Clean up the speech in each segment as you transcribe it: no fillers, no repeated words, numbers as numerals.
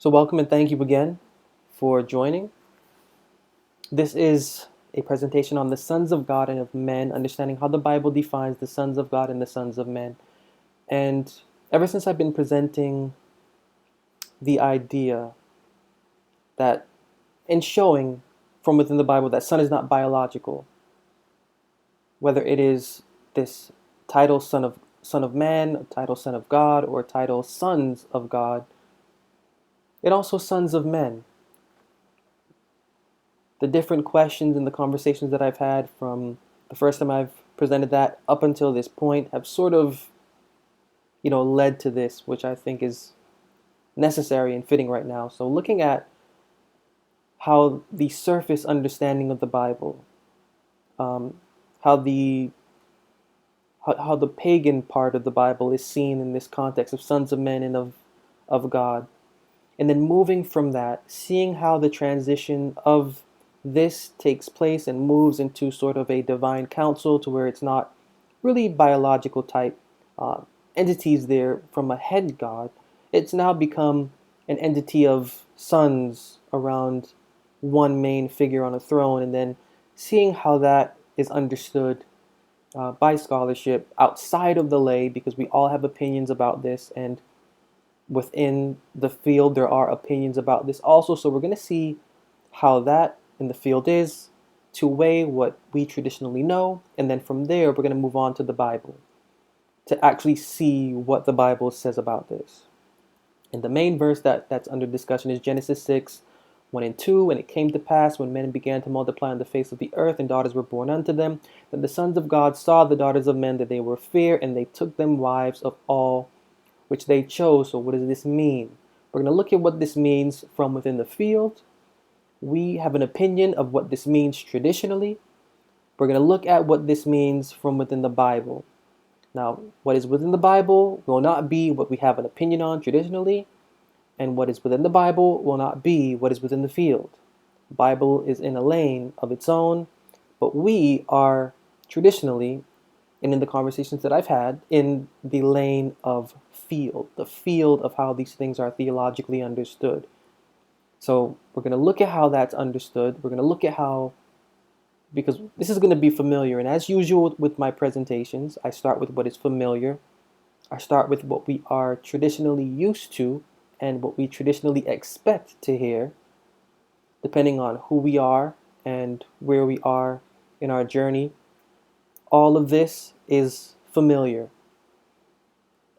So, welcome and thank you again for joining. This is a presentation on the sons of God and of men, understanding how the Bible defines the sons of God and the sons of men. And ever since I've been presenting the idea that, and showing from within the Bible that son is not biological, whether it is this title son of man, title son of God, or title sons of God, it also sons of men. The different questions and the conversations that I've had from the first time I've presented that up until this point have sort of, led to this, which I think is necessary and fitting right now. So looking at how the surface understanding of the Bible, um, how the how the pagan part of the Bible is seen in this context of sons of men and of God. And then moving from that, seeing how the transition of this takes place and moves into sort of a divine council to where it's not really biological type uh, entities there from a head god. It's now become an entity of sons around one main figure on a throne, and then seeing how that is understood by scholarship outside of the lay, because we all have opinions about this, and within the field there are opinions about this also. So we're going to see how that in the field is to weigh what we traditionally know, and then from there we're going to move on to the Bible to actually see what the Bible says about this. And the main verse that's under discussion is Genesis 6, 1 and 2. And it came to pass, when men began to multiply on the face of the earth, and daughters were born unto them, that the sons of God saw the daughters of men, that they were fair, and they took them wives of all which they chose. So what does this mean? We're going to look at what this means from within the field. We have an opinion of what this means traditionally. We're going to look at what this means from within the Bible. Now, what is within the Bible will not be what we have an opinion on traditionally, and what is within the Bible will not be what is within the field. The Bible is in a lane of its own, but we are traditionally, and in the conversations that I've had, in the lane of field, the field of how these things are theologically understood. So we're going to look at how that's understood. We're going to look at how, because this is going to be familiar, and as usual with my presentations, I start with what is familiar. I start with what we are traditionally used to and what we traditionally expect to hear, depending on who we are and where we are in our journey. All of this is familiar.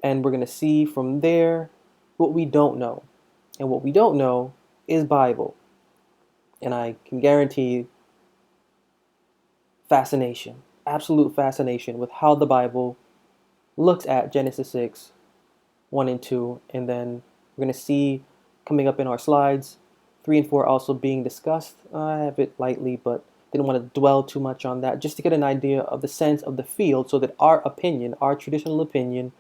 And we're going to see from there what we don't know. And what we don't know is Bible. And I can guarantee fascination, absolute fascination with how the Bible looks at Genesis 6, 1 and 2. And then we're going to see coming up in our slides, 3 and 4 also being discussed. I have it lightly, but didn't want to dwell too much on that, just to get an idea of the sense of the field so that our opinion, our traditional opinion,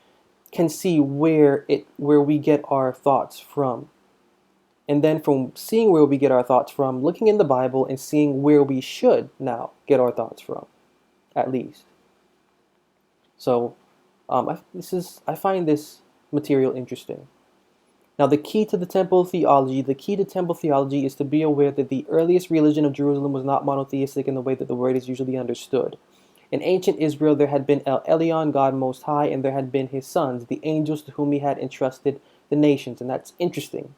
can see where we get our thoughts from. And then from seeing where we get our thoughts from, looking in the Bible and seeing where we should now get our thoughts from, at least. So I find this material interesting. Now, the key to temple theology is to be aware that the earliest religion of Jerusalem was not monotheistic in the way that the word is usually understood. In ancient Israel, there had been El Elyon, God Most High, and there had been his sons, the angels to whom he had entrusted the nations. And that's interesting.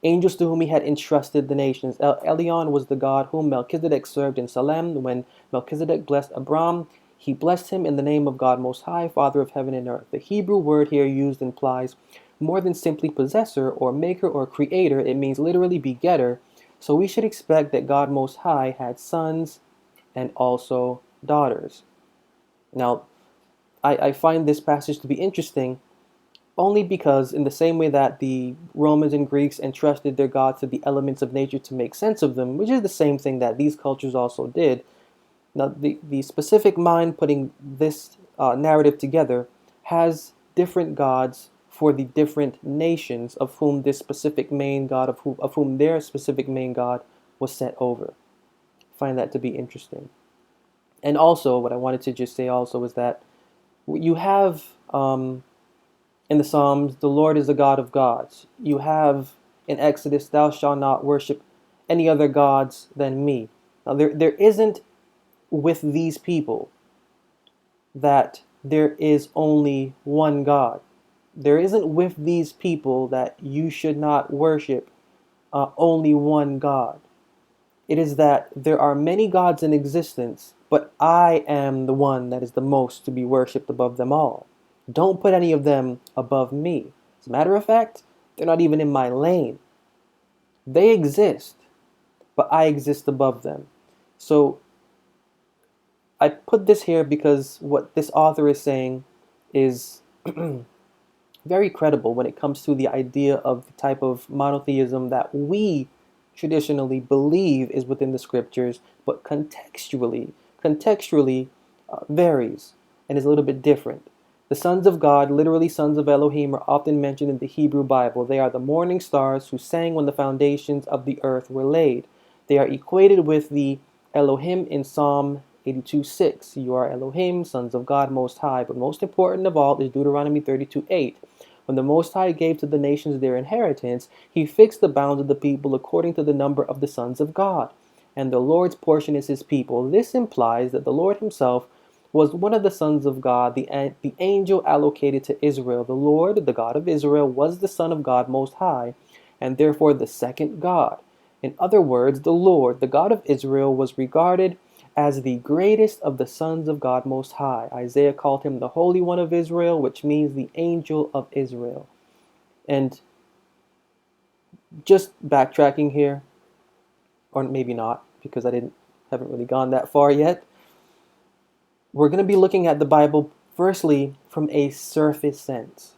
Angels to whom he had entrusted the nations. El Elyon was the God whom Melchizedek served in Salem. When Melchizedek blessed Abram, he blessed him in the name of God Most High, Father of heaven and earth. The Hebrew word here used implies more than simply possessor or maker or creator. It means literally begetter. So we should expect that God Most High had sons and also daughters. Now, I find this passage to be interesting only because, in the same way that the Romans and Greeks entrusted their gods to the elements of nature to make sense of them, which is the same thing that these cultures also did. Now, the specific mind putting this narrative together has different gods for the different nations of whom this specific main god, of whom their specific main god was set over. I find that to be interesting. And also, what I wanted to just say also is that you have In the Psalms, the Lord is the God of gods. You have in Exodus, thou shalt not worship any other gods than me. Now, there isn't with these people that there is only one God. There isn't with these people that you should not worship only one God. It is that there are many gods in existence, but I am the one that is the most to be worshipped above them all. Don't put any of them above me. As a matter of fact, they're not even in my lane. They exist, but I exist above them. So I put this here because what this author is saying is very credible when it comes to the idea of the type of monotheism that we traditionally believe is within the scriptures, but contextually varies and is a little bit different. The sons of God, literally sons of Elohim, are often mentioned in the Hebrew Bible. They are the morning stars who sang when the foundations of the earth were laid. They are equated with the Elohim in Psalm 82:6. You are Elohim, sons of God Most High. But most important of all is Deuteronomy 32:8. When the Most High gave to the nations their inheritance, he fixed the bounds of the people according to the number of the sons of God. And the Lord's portion is his people. This implies that the Lord himself was one of the sons of God, the angel allocated to Israel. The Lord, the God of Israel, was the Son of God Most High, and therefore the second God. In other words, the Lord, the God of Israel, was regarded as the greatest of the sons of God Most High. Isaiah called him the Holy One of Israel, which means the angel of Israel. And just backtracking here, or maybe not, because haven't really gone that far yet. We're going to be looking at the Bible firstly from a surface sense.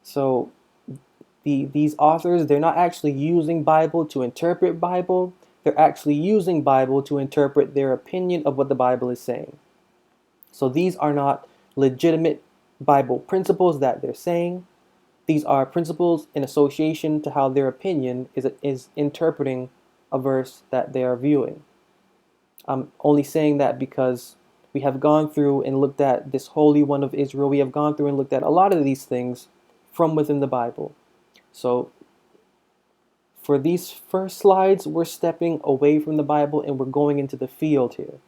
So these authors, they're not actually using Bible to interpret Bible. They're actually using Bible to interpret their opinion of what the Bible is saying. So these are not legitimate Bible principles that they're saying. These are principles in association to how their opinion is interpreting a verse that they are viewing. I'm only saying that because we have gone through and looked at this Holy One of Israel. We have gone through and looked at a lot of these things from within the Bible. So for these first slides, we're stepping away from the Bible and we're going into the field here.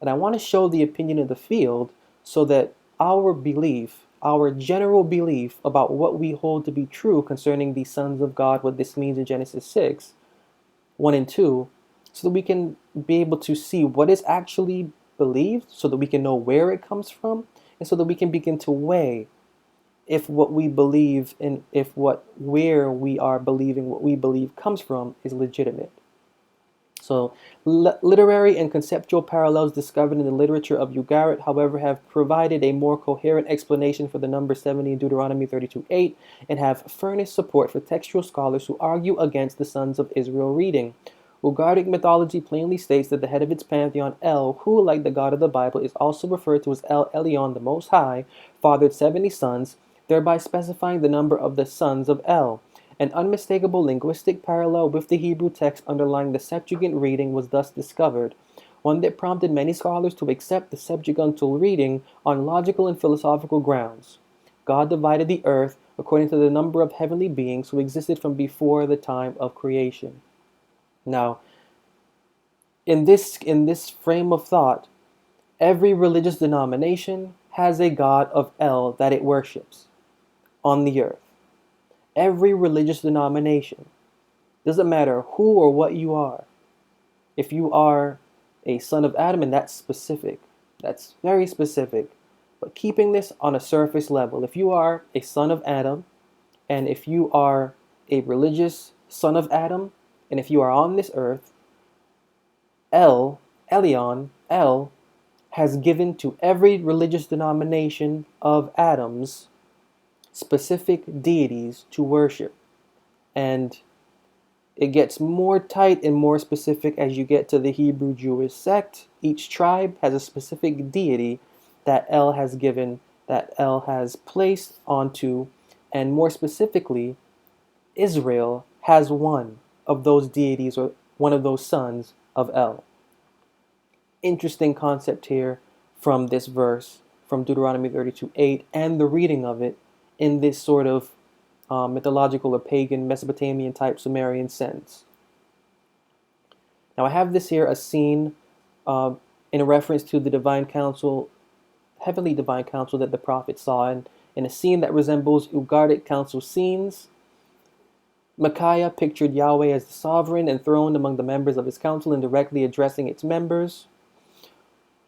And I want to show the opinion of the field so that our belief, our general belief about what we hold to be true concerning the sons of God, what this means in Genesis 6, 1 and 2, so that we can be able to see what is actually believed, so that we can know where it comes from, and so that we can begin to weigh if what we believe and where we are believing what we believe comes from is legitimate. So literary and conceptual parallels discovered in the literature of Ugaritic, however, have provided a more coherent explanation for the number 70 in Deuteronomy 32:8 and have furnished support for textual scholars who argue against the sons of Israel reading. Ugaritic mythology plainly states that the head of its pantheon, El, who, like the God of the Bible, is also referred to as El Elyon, the Most High, fathered 70 sons, thereby specifying the number of the sons of El. An unmistakable linguistic parallel with the Hebrew text underlying the Septuagint reading was thus discovered, one that prompted many scholars to accept the Septuagintal reading on logical and philosophical grounds. God divided the earth according to the number of heavenly beings who existed from before the time of creation. Now, in this frame of thought, every religious denomination has a god of El that it worships on the earth. Every religious denomination. Doesn't matter who or what you are. If you are a son of Adam, and that's specific, that's very specific, but keeping this on a surface level, if you are a son of Adam, and if you are a religious son of Adam, and if you are on this earth, El has given to every religious denomination of Adams specific deities to worship. And it gets more tight and more specific as you get to the Hebrew Jewish sect. Each tribe has a specific deity that El has given, that El has placed onto, and more specifically, Israel has one of those deities or one of those sons of El. Interesting concept here from this verse, from Deuteronomy 32:8, and the reading of it in this sort of mythological or pagan Mesopotamian type Sumerian sense. Now I have this here, a scene in a reference to the divine council, heavenly divine council that the prophet saw, in a scene that resembles Ugaritic council scenes. Micaiah pictured Yahweh as the sovereign enthroned among the members of his council and directly addressing its members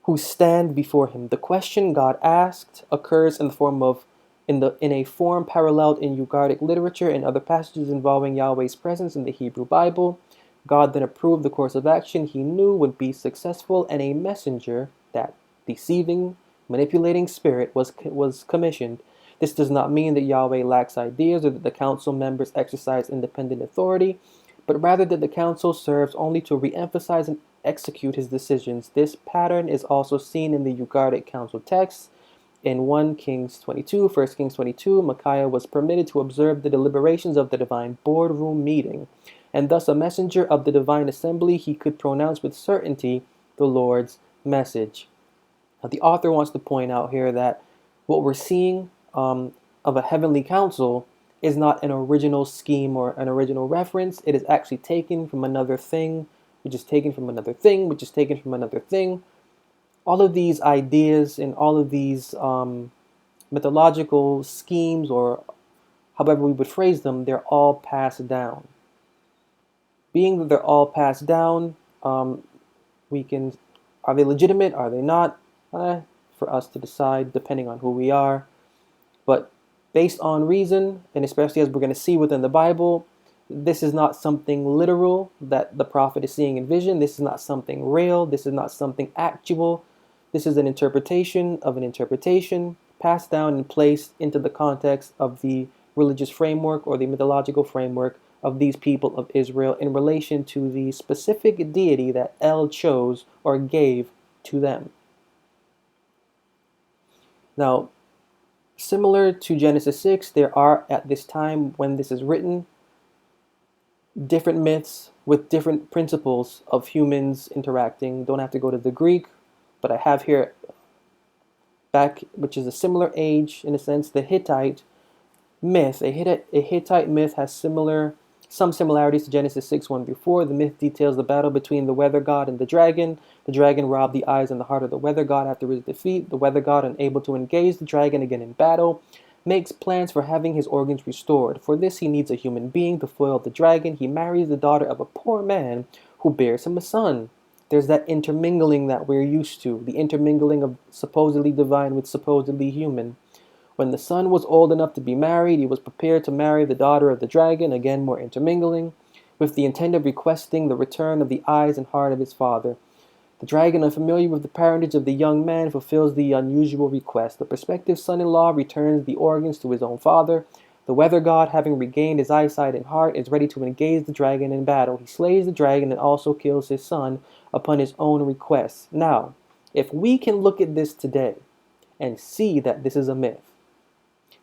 who stand before him. The question God asked occurs in the form of in a form paralleled in Ugaritic literature and other passages involving Yahweh's presence in the Hebrew Bible. God then approved the course of action he knew would be successful, and a messenger, that deceiving, manipulating spirit, was commissioned. This does not mean that Yahweh lacks ideas or that the council members exercise independent authority, but rather that the council serves only to re-emphasize and execute his decisions. This pattern is also seen in the Ugaritic council texts. In 1 Kings 22, 1 Kings 22, Micaiah was permitted to observe the deliberations of the divine boardroom meeting, and thus a messenger of the divine assembly, he could pronounce with certainty the Lord's message. Now, the author wants to point out here that what we're seeing of a heavenly council is not an original scheme or an original reference. It is actually taken from another thing, which is taken from another thing, which is taken from another thing. All of these ideas and all of these mythological schemes, or however we would phrase them, they're all passed down. Being that they're all passed down, are they legitimate? Are they not? For us to decide, depending on who we are. But based on reason, and especially as we're going to see within the Bible, this is not something literal that the prophet is seeing in vision. This is not something real. This is not something actual. This is an interpretation of an interpretation passed down and placed into the context of the religious framework or the mythological framework of these people of Israel in relation to the specific deity that El chose or gave to them. Now, similar to Genesis 6, there are, at this time when this is written, different myths with different principles of humans interacting. Don't have to go to the Greek, but I have here back, which is a similar age in a sense, the Hittite myth. A Hittite myth has some similarities to Genesis 6:1 before. The myth details the battle between the weather god and the dragon. The dragon robbed the eyes and the heart of the weather god after his defeat. The weather god, unable to engage the dragon again in battle, makes plans for having his organs restored. For this, he needs a human being to foil the dragon. He marries the daughter of a poor man who bears him a son. There's that intermingling that we're used to, the intermingling of supposedly divine with supposedly human. When the son was old enough to be married, he was prepared to marry the daughter of the dragon, again more intermingling, with the intent of requesting the return of the eyes and heart of his father. The dragon, unfamiliar with the parentage of the young man, fulfills the unusual request. The prospective son-in-law returns the organs to his own father. The weather god, having regained his eyesight and heart, is ready to engage the dragon in battle. He slays the dragon and also kills his son upon his own request. Now, if we can look at this today and see that this is a myth,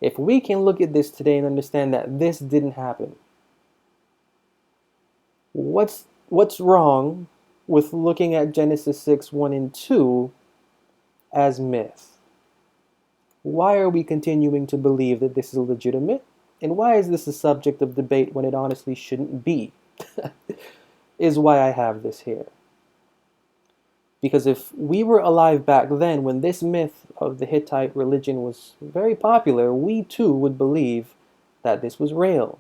if we can look at this today and understand that this didn't happen, what's wrong with looking at Genesis 6:1 and 2 as myth? Why are we continuing to believe that this is legitimate? And why is this a subject of debate when it honestly shouldn't be? Is why I have this here. Because if we were alive back then, when this myth of the Hittite religion was very popular, we too would believe that this was real.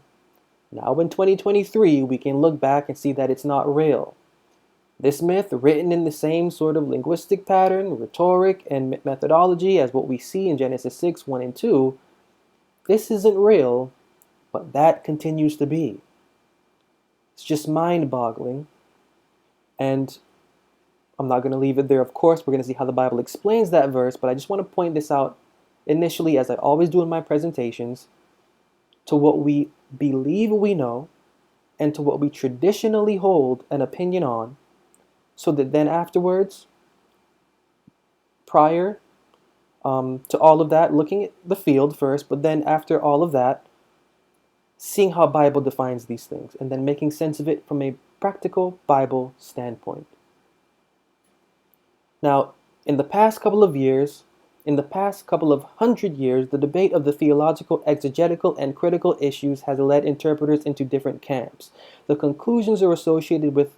Now in 2023, we can look back and see that it's not real. This myth, written in the same sort of linguistic pattern, rhetoric, and methodology as what we see in Genesis 6:1 and 2, this isn't real, but that continues to be. It's just mind-boggling. And I'm not going to leave it there, of course. We're going to see how the Bible explains that verse, but I just want to point this out initially, as I always do in my presentations, to what we believe we know and to what we traditionally hold an opinion on, so that then afterwards, prior to all of that, looking at the field first, but then after all of that, seeing how Bible defines these things, and then making sense of it from a practical Bible standpoint. Now, in the past couple of years, In the past couple of hundred years, the debate of the theological, exegetical, and critical issues has led interpreters into different camps. The conclusions are associated with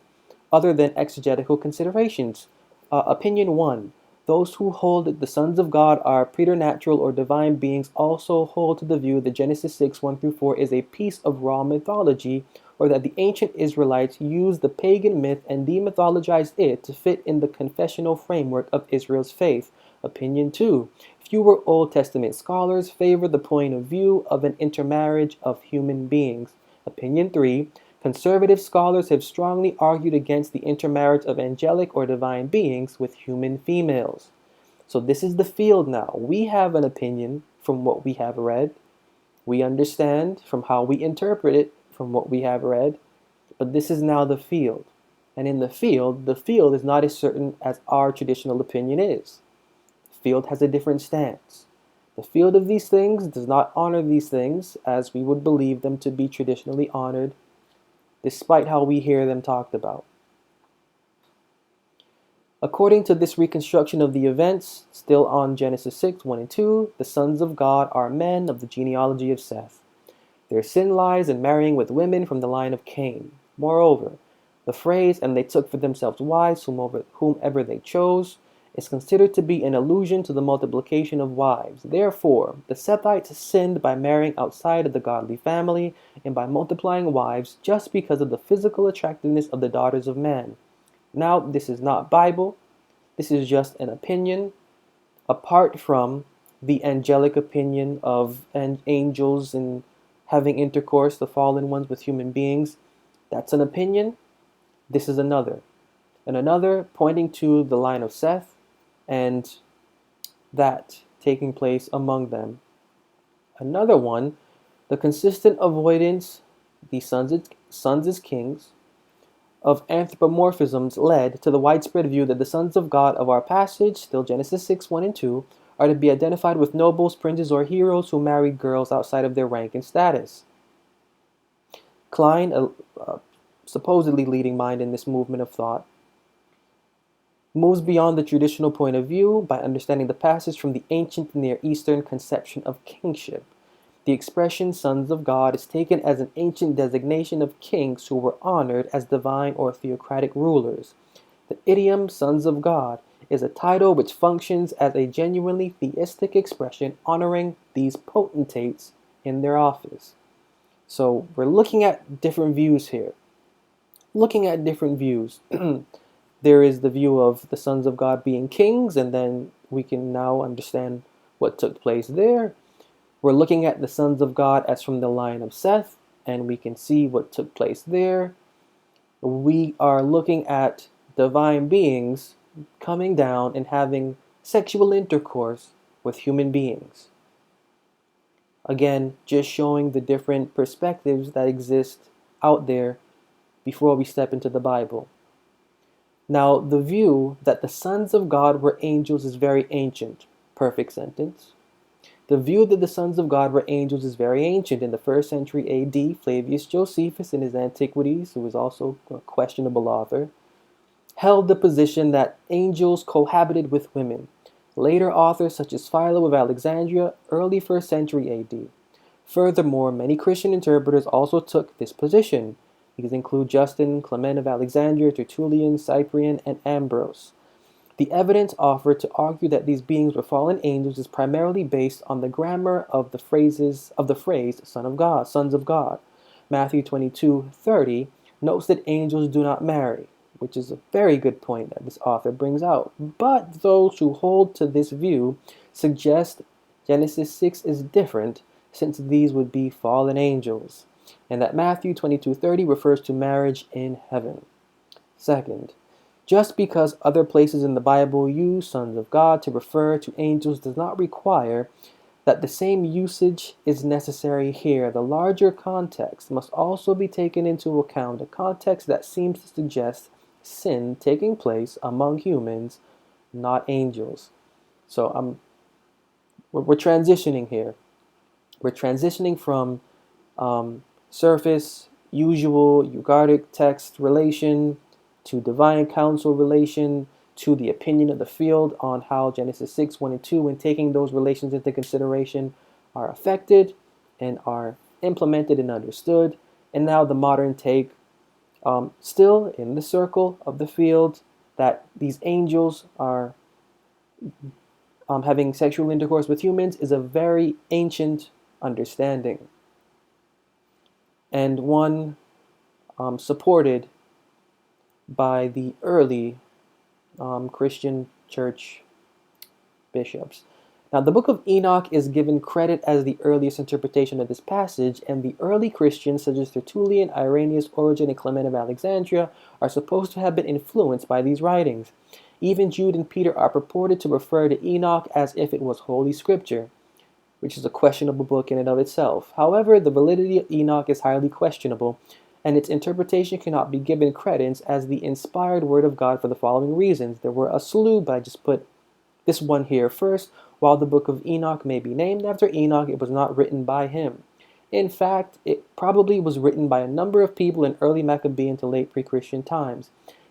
other than exegetical considerations. Opinion 1. Those who hold that the sons of God are preternatural or divine beings also hold to the view that Genesis 6 1 through 4 is a piece of raw mythology, or that the ancient Israelites used the pagan myth and demythologized it to fit in the confessional framework of Israel's faith. Opinion 2. Fewer Old Testament scholars favor the point of view of an intermarriage of human beings. Opinion 3. Conservative scholars have strongly argued against the intermarriage of angelic or divine beings with human females. So this is the field now. We have an opinion from what we have read. We understand from how we interpret it from what we have read. But this is now the field. And in the field is not as certain as our traditional opinion is. The field has a different stance. The field of these things does not honor these things as we would believe them to be traditionally honored, despite how we hear them talked about. According to this reconstruction of the events, still on Genesis 6, 1 and 2, the sons of God are men of the genealogy of Seth. Their sin lies in marrying with women from the line of Cain. Moreover, the phrase, "and they took for themselves wives whomever they chose," is considered to be an allusion to the multiplication of wives. Therefore, the Sethites sinned by marrying outside of the godly family and by multiplying wives just because of the physical attractiveness of the daughters of man. Now, this is not Bible. This is just an opinion apart from the angelic opinion of angels and having intercourse, the fallen ones, with human beings. That's an opinion. This is another. And another pointing to the line of Seth and that taking place among them. Another one, the consistent avoidance, the sons as kings, of anthropomorphisms led to the widespread view that the sons of God of our passage, still Genesis 6, 1 and 2, are to be identified with nobles, princes, or heroes who married girls outside of their rank and status. Klein, a supposedly leading mind in this movement of thought, moves beyond the traditional point of view by understanding the passage from the ancient Near Eastern conception of kingship. The expression sons of God is taken as an ancient designation of kings who were honored as divine or theocratic rulers. The idiom sons of God is a title which functions as a genuinely theistic expression honoring these potentates in their office. So we're looking at different views here. Looking at different views. There is the view of the sons of God being kings, and then we can now understand what took place there. We're looking at the sons of God as from the line of Seth, and we can see what took place there. We are looking at divine beings coming down and having sexual intercourse with human beings. Again, just showing the different perspectives that exist out there before we step into the Bible. Now, the view that the sons of God were angels is very ancient. Perfect sentence. The view that the sons of God were angels is very ancient. In the 1st century AD, Flavius Josephus, in his Antiquities, who was also a questionable author, held the position that angels cohabited with women. Later authors such as Philo of Alexandria, early 1st century AD. Furthermore, many Christian interpreters also took this position. These include Justin, Clement of Alexandria, Tertullian, Cyprian, and Ambrose. The evidence offered to argue that these beings were fallen angels is primarily based on the grammar of the phrase "son of God," sons of God. Matthew 22:30 notes that angels do not marry, which is a very good point that this author brings out. But those who hold to this view suggest Genesis 6 is different, since these would be fallen angels, and that Matthew 22:30 refers to marriage in heaven. Second, just because other places in the Bible use sons of God to refer to angels does not require that the same usage is necessary here. The larger context must also be taken into account, a context that seems to suggest sin taking place among humans, not angels. So we're transitioning here. We're transitioning from surface, usual, Ugaritic text relation to divine counsel relation to the opinion of the field on how Genesis 6, 1 and 2, when taking those relations into consideration, are affected and are implemented and understood. And now the modern take, still in the circle of the field, that these angels are having sexual intercourse with humans, is a very ancient understanding, and one supported by the early Christian church bishops. Now, the book of Enoch is given credit as the earliest interpretation of this passage, and the early Christians, such as Tertullian, Irenaeus, Origen, and Clement of Alexandria, are supposed to have been influenced by these writings. Even Jude and Peter are purported to refer to Enoch as if it was Holy Scripture, which is a questionable book in and of itself. However, the validity of Enoch is highly questionable, and its interpretation cannot be given credence as the inspired word of God for the following reasons. There were a slew, but I just put this one here first. While the book of Enoch may be named after Enoch, it was not written by him. In fact, it probably was written by a number of people in early Maccabean to late pre-Christian times.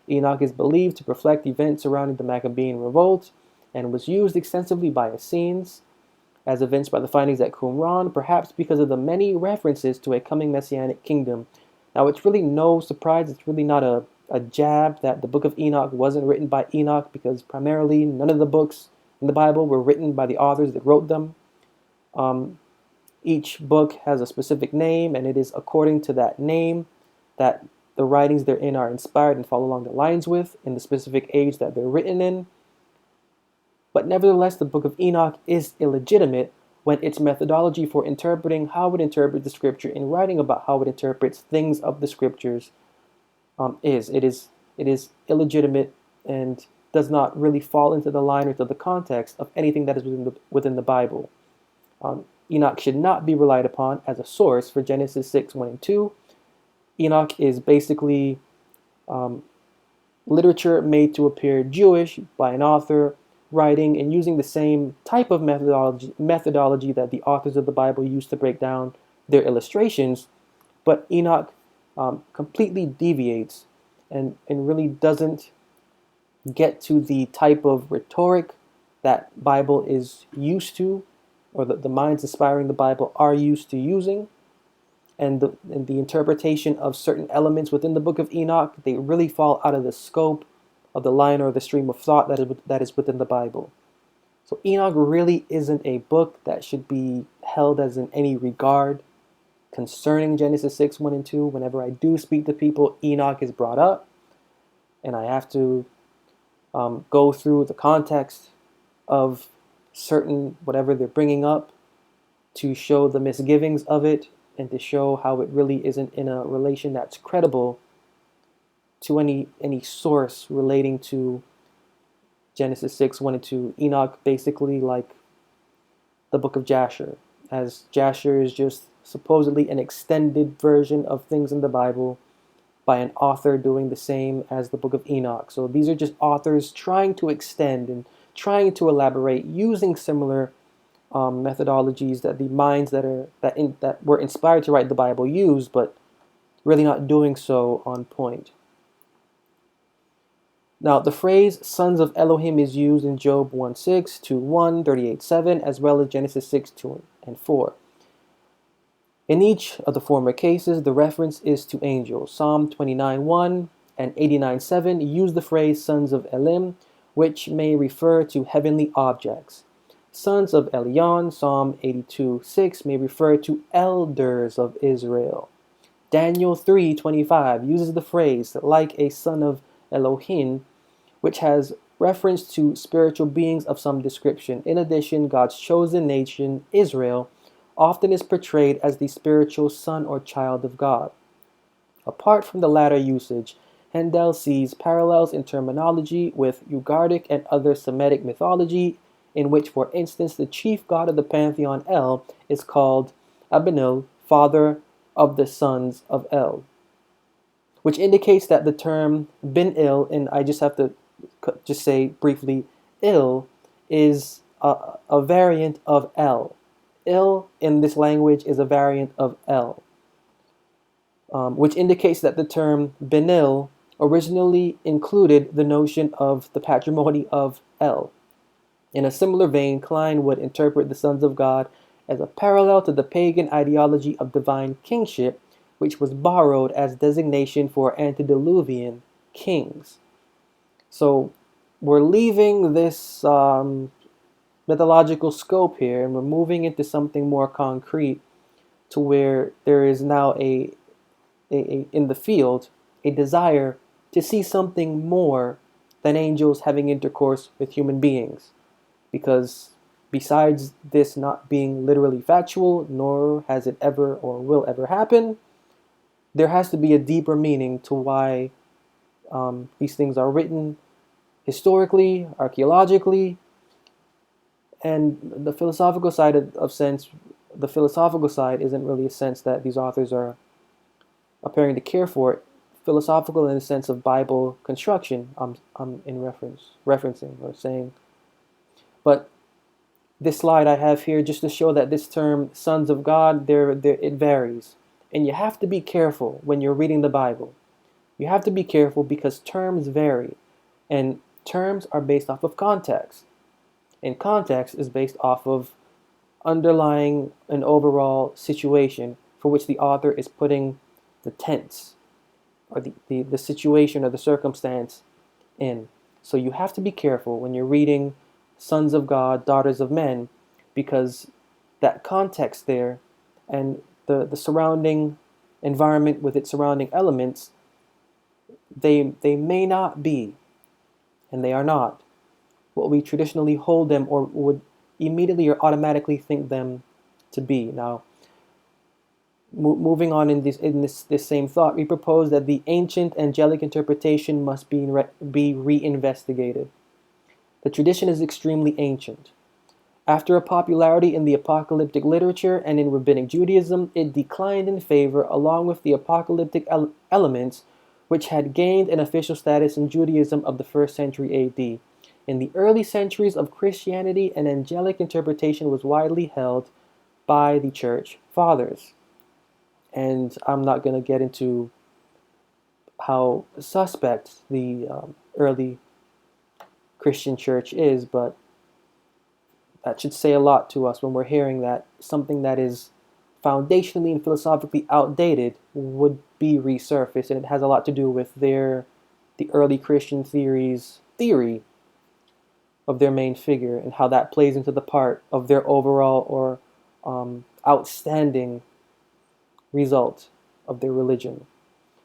Enoch is believed to reflect events surrounding the Maccabean revolt and was used extensively by Essenes as evinced by the findings at Qumran, perhaps because of the many references to a coming messianic kingdom. Now, it's really no surprise, it's really not a jab that the book of Enoch wasn't written by Enoch, because primarily none of the books in the Bible were written by the authors that wrote them. Each book has a specific name, and it is according to that name that the writings therein are inspired and follow along the lines with in the specific age that they're written in. But nevertheless, the book of Enoch is illegitimate when its methodology for interpreting how it interprets the scripture and writing about how it interprets things of the scriptures it is illegitimate and does not really fall into the line or to the context of anything that is within the Bible. Enoch should not be relied upon as a source for Genesis 6, 1 and 2. Enoch is basically literature made to appear Jewish by an author writing and using the same type of methodology that the authors of the Bible used to break down their illustrations, but Enoch completely deviates and really doesn't get to the type of rhetoric that Bible is used to, or that the minds inspiring the Bible are used to using, and the interpretation of certain elements within the book of Enoch, they really fall out of the scope of the line or the stream of thought that is within the Bible. So Enoch really isn't a book that should be held as in any regard concerning Genesis 6, 1 and 2. Whenever I do speak to people, Enoch is brought up, and I have to go through the context of certain whatever they're bringing up to show the misgivings of it and to show how it really isn't in a relation that's credible to any source relating to Genesis 6, 1 and 2. Enoch basically like the book of Jasher, as Jasher is just supposedly an extended version of things in the Bible by an author doing the same as the book of Enoch. So these are just authors trying to extend and trying to elaborate using similar methodologies that the minds that were inspired to write the Bible used, but really not doing so on point. Now, the phrase sons of Elohim is used in Job 1:6, 2:1, 38:7, as well as Genesis 6:2 and 4. In each of the former cases, the reference is to angels. Psalm 29:1 and 89:7 use the phrase sons of Elim, which may refer to heavenly objects. Sons of Elion, Psalm 82:6, may refer to elders of Israel. Daniel 3:25 uses the phrase like a son of Elohim, which has reference to spiritual beings of some description. In addition, God's chosen nation, Israel, often is portrayed as the spiritual son or child of God. Apart from the latter usage, Handel sees parallels in terminology with Ugaritic and other Semitic mythology, in which, for instance, the chief god of the pantheon, El, is called Abenil, father of the sons of El, which indicates that the term bin-il, and I just have to just say briefly, il is a variant of El. Il in this language is a variant of El, which indicates that the term bin-il originally included the notion of the patrimony of El. In a similar vein, Klein would interpret the sons of God as a parallel to the pagan ideology of divine kingship, which was borrowed as designation for antediluvian kings. So we're leaving this mythological scope here, and we're moving into something more concrete, to where there is now in the field a desire to see something more than angels having intercourse with human beings. Because besides this not being literally factual, nor has it ever or will ever happen, there has to be a deeper meaning to why these things are written historically, archaeologically, and the philosophical side of sense. The philosophical side isn't really a sense that these authors are appearing to care for it. Philosophical in the sense of Bible construction. I'm in referencing or saying, but this slide I have here just to show that this term sons of God, it varies. And you have to be careful when you're reading the Bible. You have to be careful because terms vary. And terms are based off of context. And context is based off of underlying an overall situation for which the author is putting the tense or the situation or the circumstance in. So you have to be careful when you're reading sons of God, daughters of men, because that context there and the surrounding environment with its surrounding elements, they may not be, and they are not, what we traditionally hold them or would immediately or automatically think them to be. Now, moving on in this same thought, we propose that the ancient angelic interpretation must be reinvestigated. The tradition is extremely ancient. After a popularity in the apocalyptic literature and in rabbinic Judaism, it declined in favor along with the apocalyptic elements which had gained an official status in Judaism of the 1st century AD. In the early centuries of Christianity, an angelic interpretation was widely held by the church fathers. And I'm not going to get into how suspect the early Christian church is, but that should say a lot to us when we're hearing that something that is foundationally and philosophically outdated would be resurfaced, and it has a lot to do with the early Christian theory of their main figure and how that plays into the part of their overall or outstanding result of their religion.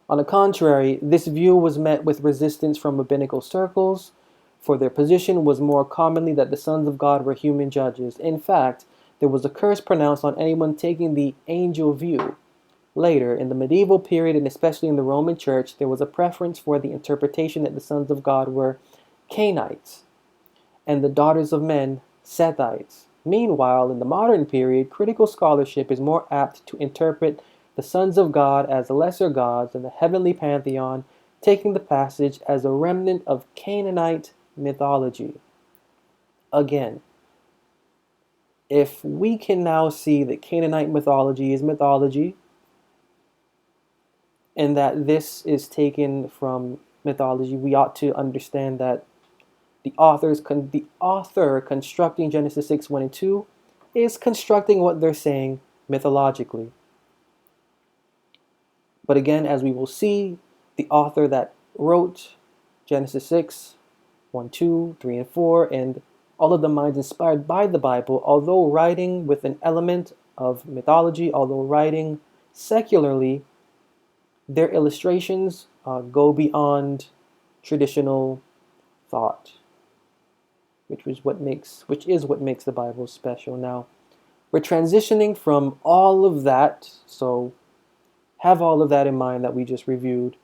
On the contrary, this view was met with resistance from rabbinical circles, for their position was more commonly that the sons of God were human judges. In fact, there was a curse pronounced on anyone taking the angel view. Later, in the medieval period and especially in the Roman Church, there was a preference for the interpretation that the sons of God were Cainites and the daughters of men Sethites. Meanwhile, in the modern period, critical scholarship is more apt to interpret the sons of God as lesser gods in the heavenly pantheon, taking the passage as a remnant of Canaanite mythology. Again, if we can now see that Canaanite mythology is mythology, and that this is taken from mythology, we ought to understand that the author constructing Genesis 6, 1 and 2 is constructing what they're saying mythologically. But again, as we will see, the author that wrote Genesis 6, 1, 2, 3, and 4, and all of the minds inspired by the Bible, although writing with an element of mythology, although writing secularly, their illustrations go beyond traditional thought, which is what makes the Bible special. Now, we're transitioning from all of that, so have all of that in mind that we just reviewed.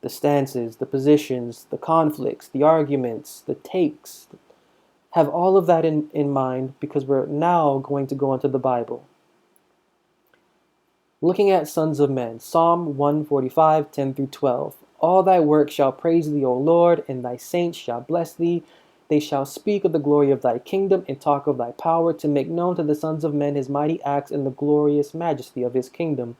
The stances, the positions, the conflicts, the arguments, the takes. Have all of that in mind because we're now going to go into the Bible. Looking at sons of men, Psalm 145, 10 through 12. All thy works shall praise thee, O Lord, and thy saints shall bless thee. They shall speak of the glory of thy kingdom and talk of thy power, to make known to the sons of men his mighty acts and the glorious majesty of his kingdom.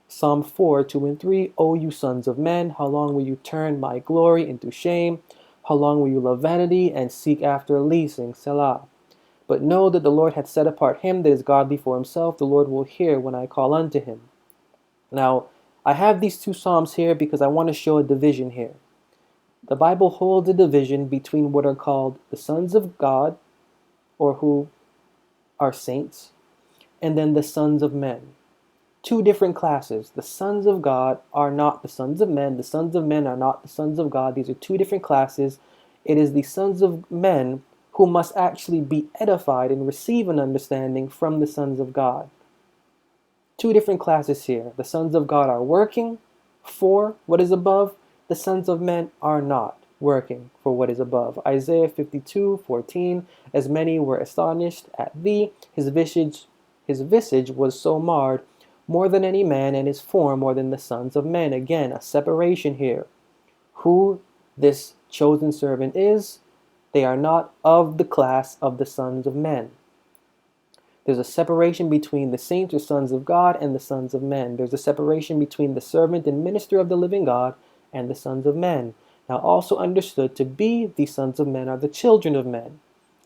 Psalm 4, 2 and 3, O you sons of men, how long will you turn my glory into shame? How long will you love vanity and seek after leasing? Selah. But know that the Lord hath set apart him that is godly for himself. The Lord will hear when I call unto him. Now, I have these two Psalms here because I want to show a division here. The Bible holds a division between what are called the sons of God, or who are saints, and then the sons of men. Two different classes. The sons of God are not the sons of men. The sons of men are not the sons of God. These are two different classes. It is the sons of men who must actually be edified and receive an understanding from the sons of God. Two different classes here. The sons of God are working for what is above. The sons of men are not working for what is above. Isaiah 52:14, as many were astonished at thee, his visage was so marred, more than any man, and his form more than the sons of men. Again, a separation here. Who this chosen servant is, they are not of the class of the sons of men. There's a separation between the saints or sons of God and the sons of men. There's a separation between the servant and minister of the living God and the sons of men. Now also understood to be the sons of men are the children of men.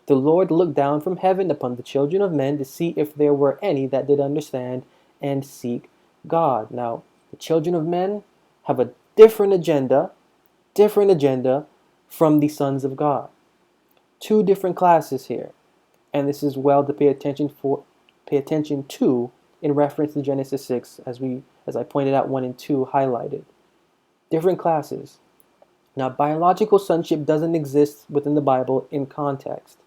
The Lord looked down from heaven upon the children of men to see if there were any that did understand and seek God. Now, the children of men have a different agenda from the sons of God. Two different classes here. And this is well to pay attention to in reference to Genesis 6, as I pointed out 1 and 2 highlighted. Different classes. Now, biological sonship doesn't exist within the Bible in context.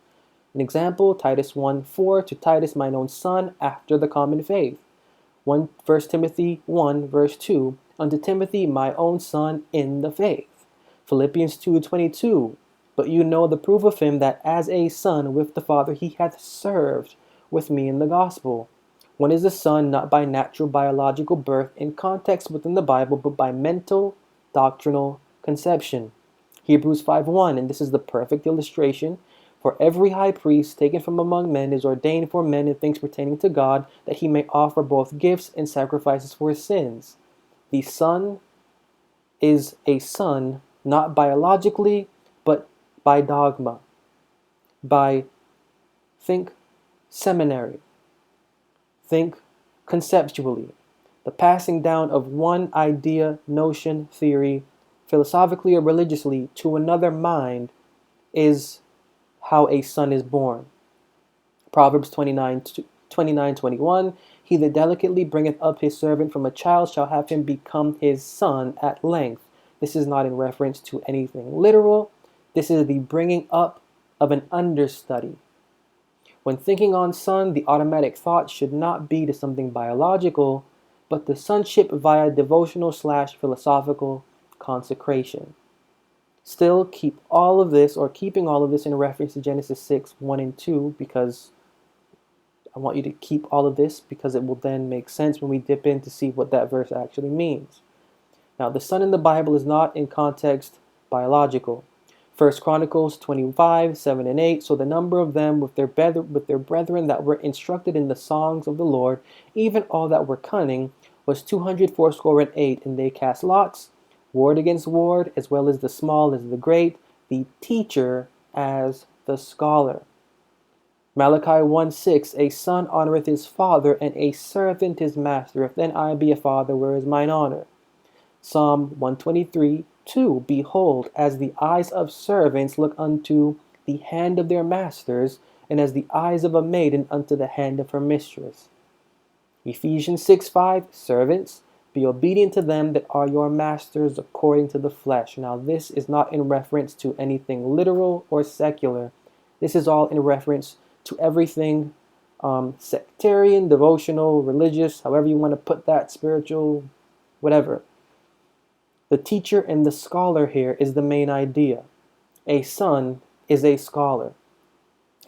An example, Titus 1:4, to Titus, mine own son, after the common faith. 1 Timothy 1, verse 2, unto Timothy, my own son, in the faith. Philippians 2:22, but you know the proof of him that as a son with the Father he hath served with me in the gospel. One is a son not by natural biological birth in context within the Bible, but by mental, doctrinal conception. Hebrews 5:1, and this is the perfect illustration. For every high priest taken from among men is ordained for men in things pertaining to God, that he may offer both gifts and sacrifices for his sins. The son is a son not biologically, but by dogma, by, think seminary, think conceptually, the passing down of one idea, notion, theory, philosophically or religiously, to another mind is how a son is born. Proverbs 29:21, he that delicately bringeth up his servant from a child shall have him become his son at length. This is not in reference to anything literal. This is the bringing up of an understudy. When thinking on son, the automatic thought should not be to something biological, but to sonship via devotional/philosophical consecration. Still, keeping all of this in reference to Genesis 6, 1 and 2, because I want you to keep all of this because it will then make sense when we dip in to see what that verse actually means. Now, the son in the Bible is not in context biological. 1 Chronicles 25, 7 and 8, so the number of them with their brethren that were instructed in the songs of the Lord, even all that were cunning, was 268, and they cast lots, ward against ward, as well as the small as the great, the teacher as the scholar. Malachi 1:6, a son honoreth his father, and a servant his master. If then I be a father, where is mine honor? Psalm 123:2, behold, as the eyes of servants look unto the hand of their masters, and as the eyes of a maiden unto the hand of her mistress. Ephesians 6:5, servants, be obedient to them that are your masters according to the flesh. Now this is not in reference to anything literal or secular. This is all in reference to everything sectarian, devotional, religious, however you want to put that, spiritual, whatever. The teacher and the scholar here is the main idea. A son is a scholar.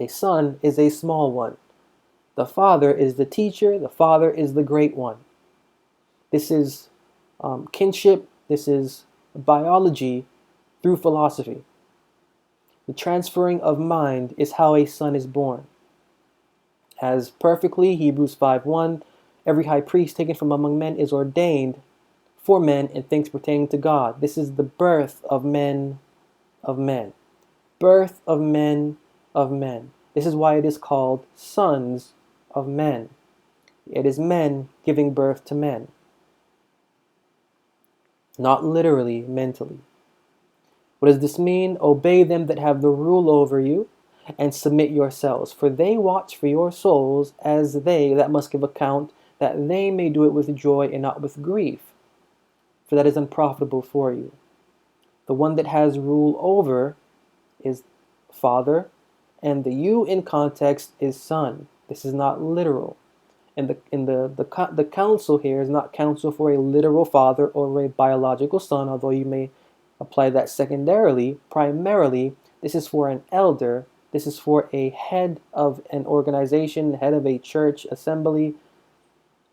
A son is a small one. The father is the teacher. The father is the great one. This is kinship. This is biology through philosophy. The transferring of mind is how a son is born. As perfectly, Hebrews 5:1, Every high priest taken from among men is ordained for men in things pertaining to God. This is the birth of men of men. Birth of men of men. This is why it is called sons of men. It is men giving birth to men. Not literally, mentally. What does this mean? Obey them that have the rule over you, and submit yourselves, for they watch for your souls as they that must give account, that they may do it with joy and not with grief, for that is unprofitable for you. The one that has rule over is father, and the you in context is son. This is not literal. And the counsel here is not counsel for a literal father or a biological son, although you may apply that secondarily. Primarily, this is for an elder. This is for a head of an organization, head of a church assembly.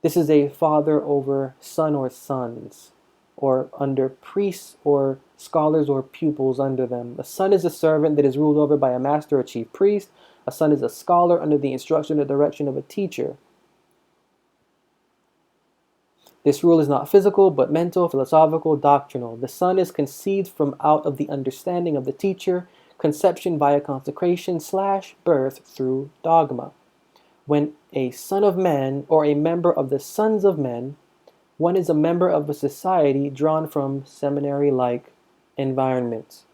This is a father over son or sons, or under priests or scholars or pupils under them. A son is a servant that is ruled over by a master or chief priest. A son is a scholar under the instruction or direction of a teacher. This rule is not physical, but mental, philosophical, doctrinal. The son is conceived from out of the understanding of the teacher, conception via consecration / birth through dogma. When a son of man or a member of the sons of men, one is a member of a society drawn from seminary-like environments.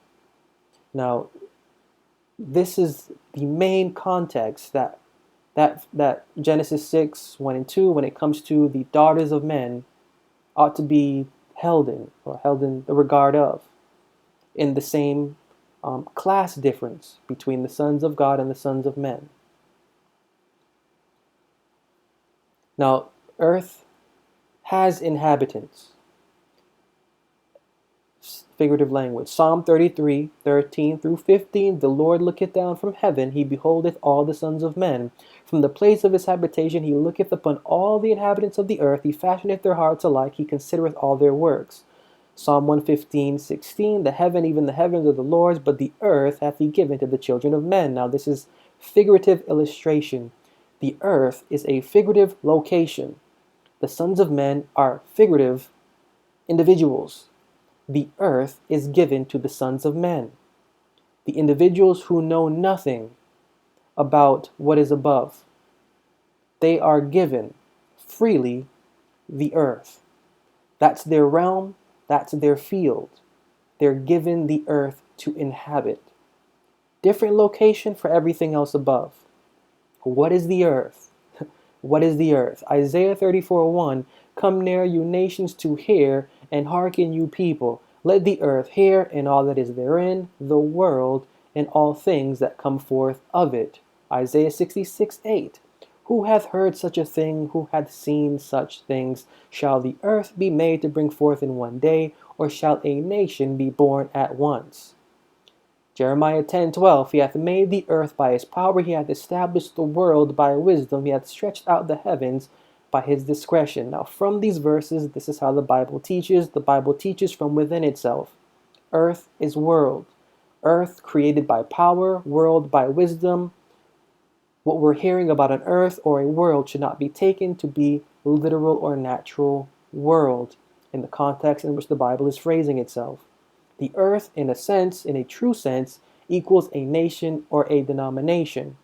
Now, this is the main context that Genesis 6, 1 and 2, when it comes to the daughters of men, ought to be held in the regard of, in the same class difference between the sons of God and the sons of men. Now, earth has inhabitants. Figurative language. Psalm 33, 13 through 15. The Lord looketh down from heaven, he beholdeth all the sons of men. From the place of his habitation he looketh upon all the inhabitants of the earth, he fashioneth their hearts alike, he considereth all their works. Psalm 115, 16. The heaven, even the heavens, are the Lord's, but the earth hath he given to the children of men. Now this is figurative illustration. The earth is a figurative location. The sons of men are figurative individuals. The earth is given to the sons of men, the individuals who know nothing about what is above. They are given freely the earth. That's their realm, that's their field. They're given the earth to inhabit. Different location for everything else above. What is the earth? What is the earth? Isaiah 34:1. Come near, you nations, to hear, and hearken, you people. Let the earth hear, and all that is therein, the world, and all things that come forth of it. Isaiah 66:8. Who hath heard such a thing? Who hath seen such things? Shall the earth be made to bring forth in one day, or shall a nation be born at once? Jeremiah 10:12. He hath made the earth by his power, he hath established the world by wisdom, he hath stretched out the heavens by his discretion. Now from these verses, this is how the Bible teaches. The Bible teaches from within itself. Earth is world. Earth created by power, world by wisdom. What we're hearing about an earth or a world should not be taken to be literal or natural world in the context in which the Bible is phrasing itself. The earth, in a sense, in a true sense, equals a nation or a denomination.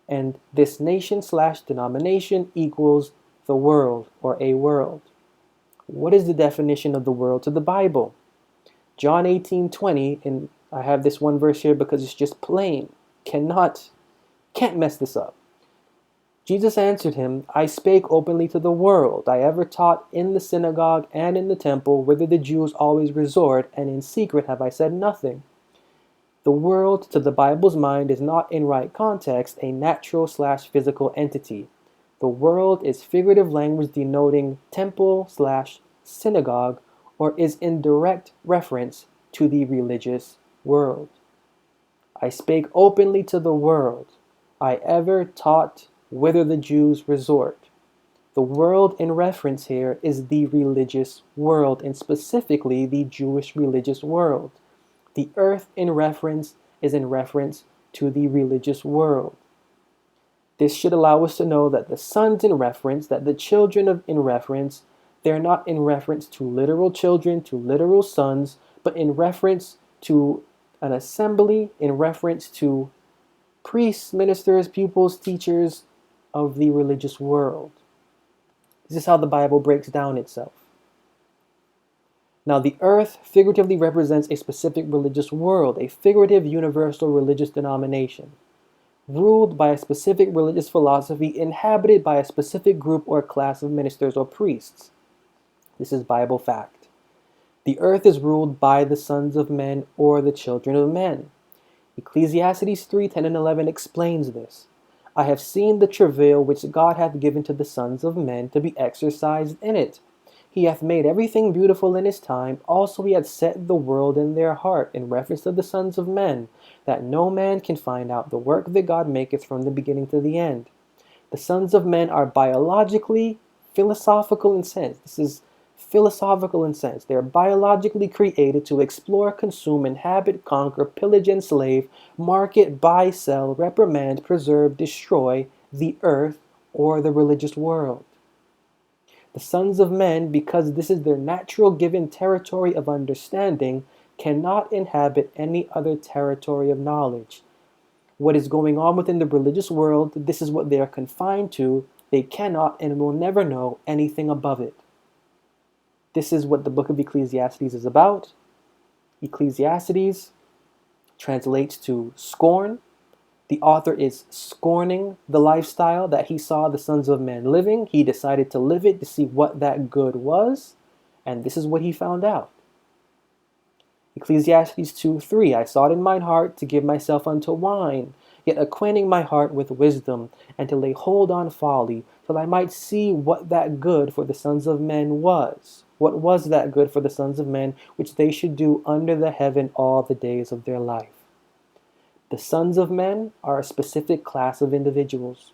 And this nation / denomination equals the world or a world. What is the definition of the world to the Bible? John 18:20, and I have this one verse here because it's just plain. Can't mess this up. Jesus answered him, I spake openly to the world. I ever taught in the synagogue and in the temple, whither the Jews always resort, and in secret have I said nothing. The world, to the Bible's mind, is not in right context a natural / physical entity. The world is figurative language denoting temple / synagogue, or is in direct reference to the religious world. I spake openly to the world. I ever taught whither the Jews resort. The world in reference here is the religious world, and specifically the Jewish religious world. The earth in reference is in reference to the religious world. This should allow us to know that the sons in reference, that the children of in reference, they're not in reference to literal children, to literal sons, but in reference to an assembly, in reference to priests, ministers, pupils, teachers of the religious world. This is how the Bible breaks down itself. Now, the earth figuratively represents a specific religious world, a figurative universal religious denomination, ruled by a specific religious philosophy, inhabited by a specific group or class of ministers or priests. This is Bible fact. The earth is ruled by the sons of men or the children of men. Ecclesiastes 3:10 and 11 explains this. I have seen the travail which God hath given to the sons of men to be exercised in it. He hath made everything beautiful in his time. Also he hath set the world in their heart, in reference to the sons of men, that no man can find out the work that God maketh from the beginning to the end. The sons of men are biologically, philosophical in sense. This is philosophical in sense. They are biologically created to explore, consume, inhabit, conquer, pillage, enslave, market, buy, sell, reprimand, preserve, destroy the earth or the religious world. The sons of men, because this is their natural given territory of understanding, cannot inhabit any other territory of knowledge. What is going on within the religious world, this is what they are confined to. They cannot and will never know anything above it. This is what the book of Ecclesiastes is about. Ecclesiastes translates to scorn. The author is scorning the lifestyle that he saw the sons of men living. He decided to live it to see what that good was, and this is what he found out. Ecclesiastes 2:3, I sought in mine heart to give myself unto wine, yet acquainting my heart with wisdom, and to lay hold on folly, till I might see what that good for the sons of men was. What was that good for the sons of men, which they should do under the heaven all the days of their life? The sons of men are a specific class of individuals.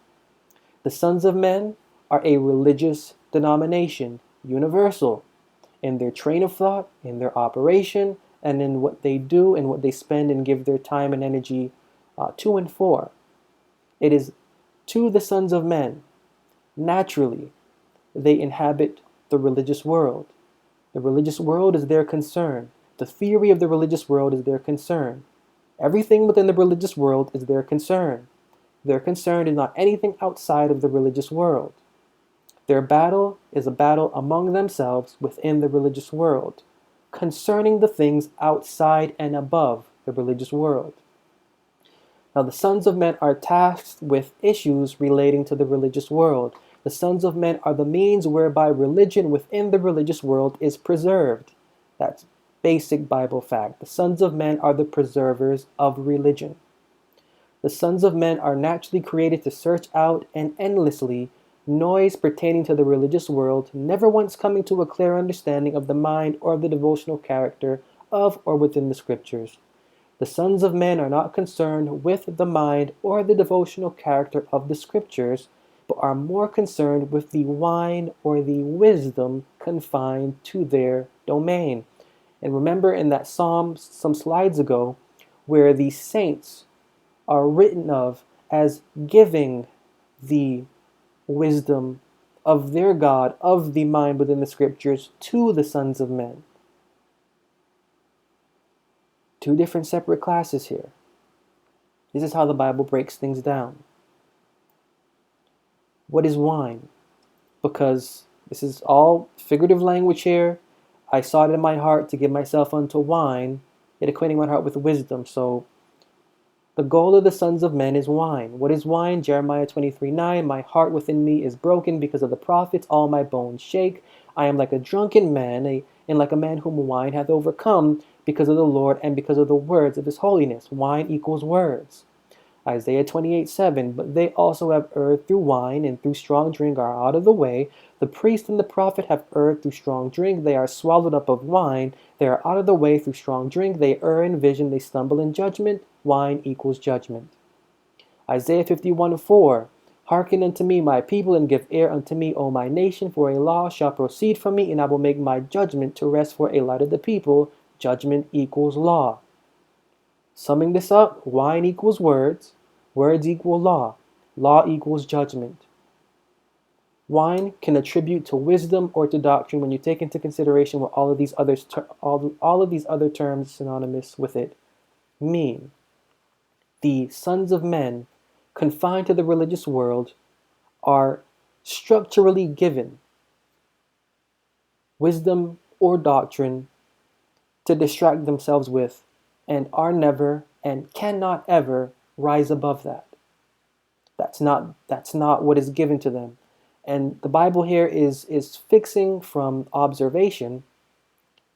The sons of men are a religious denomination, universal, in their train of thought, in their operation, and in what they do and what they spend and give their time and energy to and for. It is to the sons of men. Naturally, they inhabit the religious world. The religious world is their concern. The theory of the religious world is their concern. Everything within the religious world is their concern. Their concern is not anything outside of the religious world. Their battle is a battle among themselves within the religious world, concerning the things outside and above the religious world. Now, the sons of men are tasked with issues relating to the religious world. The sons of men are the means whereby religion within the religious world is preserved. That's basic Bible fact. The sons of men are the preservers of religion. The sons of men are naturally created to search out and endlessly noise pertaining to the religious world, never once coming to a clear understanding of the mind or the devotional character of or within the scriptures. The sons of men are not concerned with the mind or the devotional character of the scriptures, but are more concerned with the wine or the wisdom confined to their domain. And remember in that psalm some slides ago, where the saints are written of as giving the wisdom of their God, of the mind within the scriptures, to the sons of men. Two different separate classes here. This is how the Bible breaks things down. What is wine? Because this is all figurative language here. I sought in my heart to give myself unto wine, yet acquainting my heart with wisdom. So the goal of the sons of men is wine. What is wine? Jeremiah 23:9. My heart within me is broken because of the prophets. All my bones shake. I am like a drunken man, and like a man whom wine hath overcome, because of the Lord and because of the words of his holiness. Wine equals words. Isaiah 28:7. But they also have erred through wine, and through strong drink are out of the way. The priest and the prophet have erred through strong drink. They are swallowed up of wine. They are out of the way through strong drink. They err in vision. They stumble in judgment. Wine equals judgment. Isaiah 51:4. Hearken unto me, my people, and give ear unto me, O my nation, for a law shall proceed from me, and I will make my judgment to rest for a light of the people. Judgment equals law. Summing this up, wine equals words. Words equal law. Law equals judgment. Wine can attribute to wisdom or to doctrine when you take into consideration what all of these other terms synonymous with it mean. The sons of men confined to the religious world are structurally given wisdom or doctrine to distract themselves with, and are never and cannot ever rise above that. That's not what is given to them. And the Bible here is fixing from observation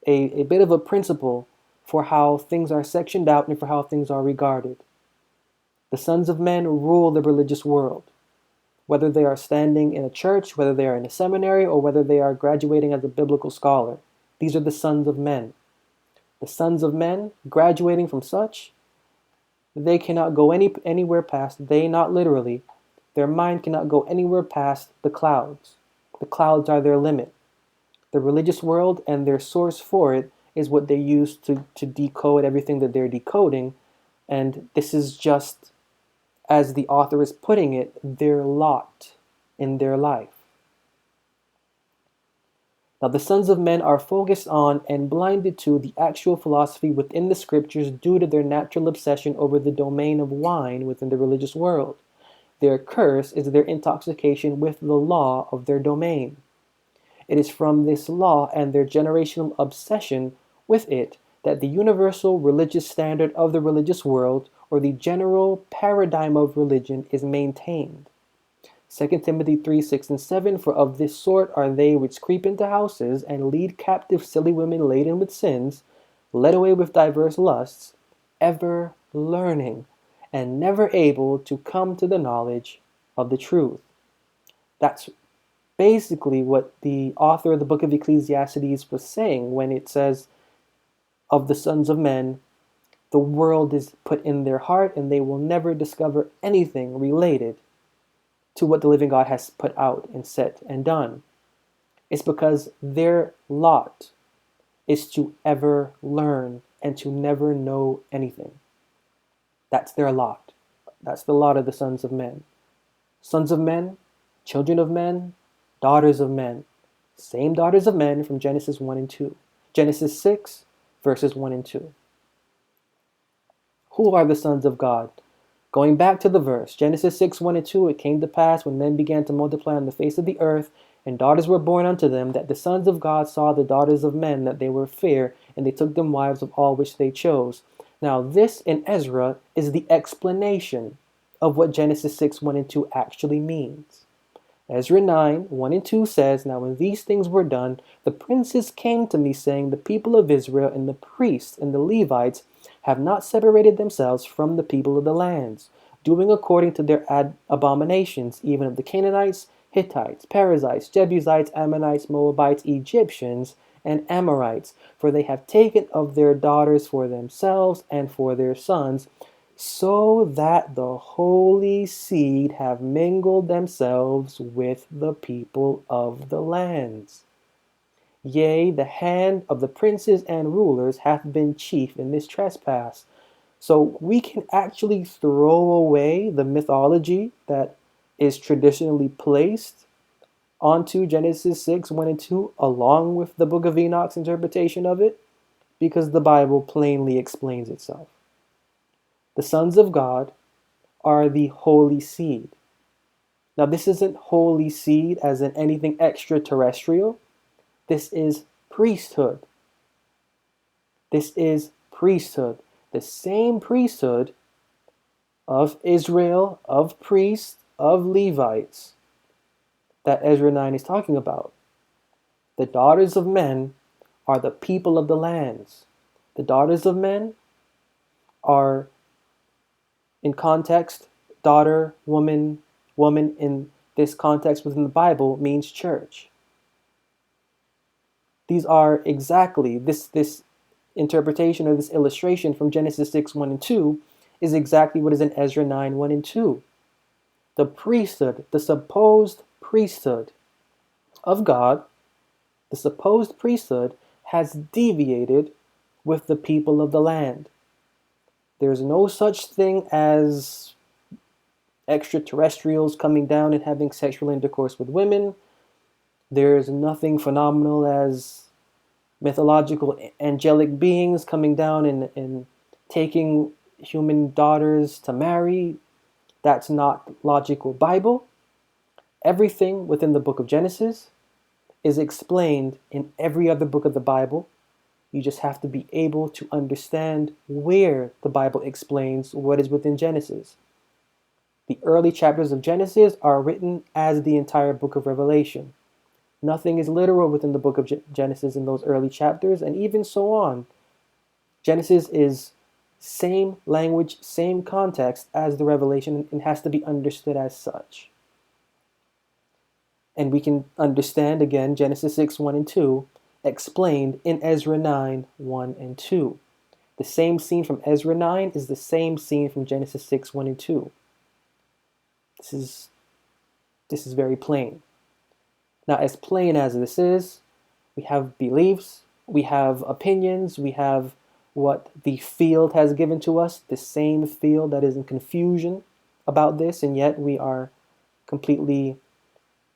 a bit of a principle for how things are sectioned out and for how things are regarded. The sons of men rule the religious world, whether they are standing in a church, whether they are in a seminary, or whether they are graduating as a biblical scholar. These are the sons of men. The sons of men graduating from such, they cannot go anywhere past, they not literally, their mind cannot go anywhere past the clouds. The clouds are their limit. The religious world and their source for it is what they use to decode everything that they're decoding. And this is just, as the author is putting it, their lot in their life. Now, the sons of men are focused on and blinded to the actual philosophy within the scriptures due to their natural obsession over the domain of wine within the religious world. Their curse is their intoxication with the law of their domain. It is from this law and their generational obsession with it that the universal religious standard of the religious world, or the general paradigm of religion, is maintained. 2 Timothy 3, 6, and 7, for of this sort are they which creep into houses, and lead captive silly women laden with sins, led away with diverse lusts, ever learning, and never able to come to the knowledge of the truth. That's basically what the author of the book of Ecclesiastes was saying when it says, of the sons of men, the world is put in their heart, and they will never discover anything related to what the living God has put out and set and done. It's because their lot is to ever learn and to never know anything. That's their lot. That's the lot of the sons of men. Sons of men, children of men, daughters of men. Same daughters of men from Genesis 1 and 2. Genesis 6, verses 1 and 2. Who are the sons of God? Going back to the verse, Genesis 6, 1 and 2, it came to pass when men began to multiply on the face of the earth, and daughters were born unto them, that the sons of God saw the daughters of men, that they were fair, and they took them wives of all which they chose. Now this in Ezra is the explanation of what Genesis 6, 1 and 2 actually means. Ezra 9, 1 and 2 says, now when these things were done, the princes came to me, saying, the people of Israel and the priests and the Levites have not separated themselves from the people of the lands, doing according to their abominations, even of the Canaanites, Hittites, Perizzites, Jebusites, Ammonites, Moabites, Egyptians, and Amorites, for they have taken of their daughters for themselves and for their sons, so that the holy seed have mingled themselves with the people of the lands. Yea, the hand of the princes and rulers hath been chief in this trespass. So we can actually throw away the mythology that is traditionally placed onto Genesis 6, 1 and 2, along with the book of Enoch's interpretation of it, because the Bible plainly explains itself. The sons of God are the holy seed. Now, this isn't holy seed as in anything extraterrestrial. This is priesthood. This is priesthood. The same priesthood of Israel, of priests, of Levites that Ezra 9 is talking about. The daughters of men are the people of the lands. The daughters of men are, in context, daughter, woman in this context within the Bible means church. These are exactly, this interpretation or this illustration from Genesis 6, 1 and 2 is exactly what is in Ezra 9, 1 and 2. The priesthood, the supposed priesthood of God, the supposed priesthood has deviated with the people of the land. There's no such thing as extraterrestrials coming down and having sexual intercourse with women. There's nothing phenomenal as mythological angelic beings coming down and taking human daughters to marry. That's not logical Bible. Everything within the book of Genesis is explained in every other book of the Bible. You just have to be able to understand where the Bible explains what is within Genesis. The early chapters of Genesis are written as the entire book of Revelation. Nothing is literal within the book of Genesis in those early chapters, and even so on. Genesis is same language, same context as the Revelation, and has to be understood as such. And we can understand, again, Genesis 6, 1 and 2, explained in Ezra 9, 1 and 2. The same scene from Ezra 9 is the same scene from Genesis 6, 1 and 2. This is very plain. Now, as plain as this is, we have beliefs, we have opinions, we have what the field has given to us, the same field that is in confusion about this, and yet we are completely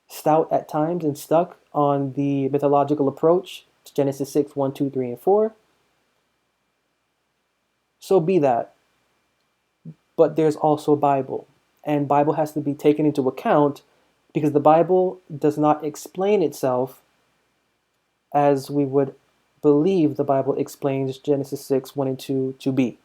stout at times and stuck on the mythological approach to Genesis 6, 1, 2, 3, and 4. So be that. But there's also Bible, and Bible has to be taken into account because the Bible does not explain itself as we would believe the Bible explains Genesis 6, 1 and 2 to be.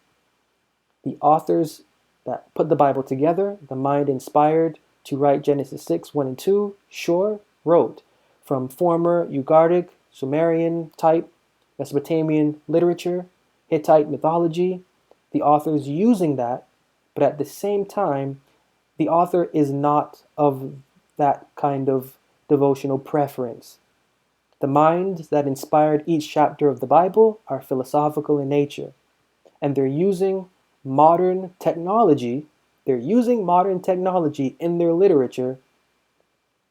The authors that put the Bible together, the mind inspired to write Genesis 6, 1 and 2, sure, wrote from former Ugaritic, Sumerian type, Mesopotamian literature, Hittite mythology, the authors using that, but at the same time, the author is not of that kind of devotional preference. The minds that inspired each chapter of the Bible are philosophical in nature, and they're using modern technology. They're using modern technology in their literature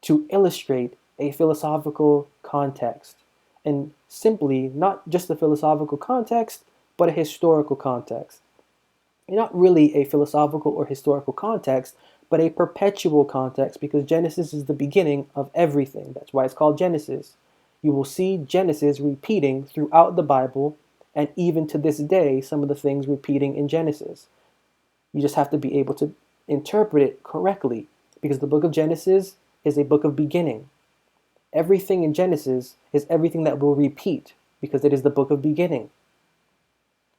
to illustrate a philosophical context, and simply not just a philosophical context, but a historical context. And not really a philosophical or historical context, but a perpetual context, because Genesis is the beginning of everything. That's why it's called Genesis. You will see Genesis repeating throughout the Bible, and even to this day, some of the things repeating in Genesis. You just have to be able to interpret it correctly, because the book of Genesis is a book of beginning. Everything in Genesis is everything that will repeat, because it is the book of beginning.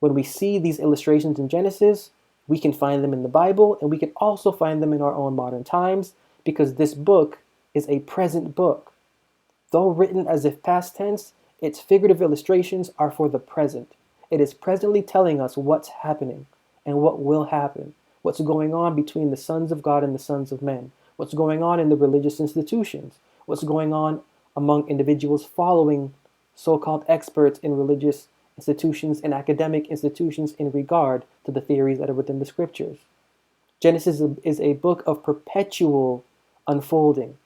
When we see these illustrations in Genesis, we can find them in the Bible, and we can also find them in our own modern times, because this book is a present book. Though written as if past tense, its figurative illustrations are for the present. It is presently telling us what's happening and what will happen, what's going on between the sons of God and the sons of men, what's going on in the religious institutions, what's going on among individuals following so-called experts in religious institutions and academic institutions in regard to the theories that are within the scriptures. Genesis is a book of perpetual unfolding.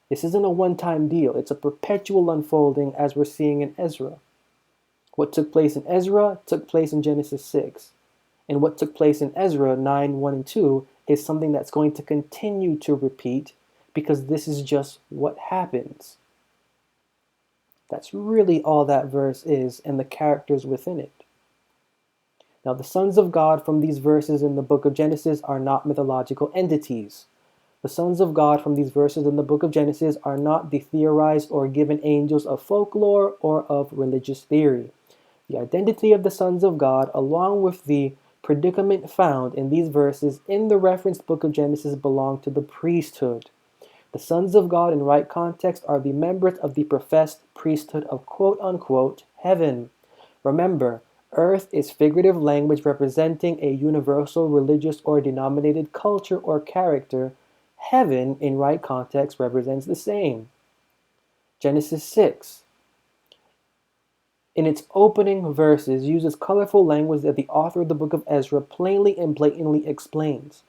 This isn't a one-time deal. It's a perpetual unfolding, as we're seeing in Ezra. What took place in Ezra took place in Genesis 6. And what took place in Ezra 9, 1 and 2 is something that's going to continue to repeat, because this is just what happens. That's really all that verse is, and the characters within it. Now, the sons of God from these verses in the book of Genesis are not mythological entities. The sons of God from these verses in the book of Genesis are not the theorized or given angels of folklore or of religious theory. The identity of the sons of God, along with the predicament found in these verses in the referenced book of Genesis, belong to the priesthood. The sons of God in right context are the members of the professed priesthood of quote-unquote heaven. Remember, earth is figurative language representing a universal religious or denominated culture or character. Heaven in right context represents the same. Genesis 6, in its opening verses, uses colorful language that the author of the book of Ezra plainly and blatantly explains.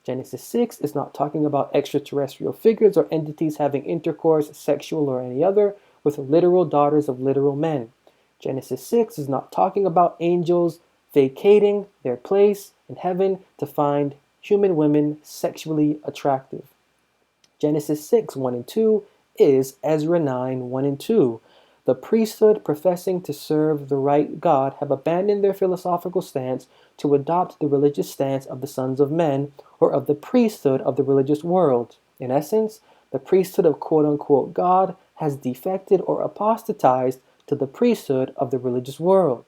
Genesis 6 is not talking about extraterrestrial figures or entities having intercourse, sexual or any other, with literal daughters of literal men. Genesis 6 is not talking about angels vacating their place in heaven to find human women sexually attractive. Genesis 6, 1 and 2 is Ezra 9, 1 and 2. The priesthood professing to serve the right God have abandoned their philosophical stance to adopt the religious stance of the sons of men or of the priesthood of the religious world. In essence, the priesthood of quote-unquote God has defected or apostatized to the priesthood of the religious world.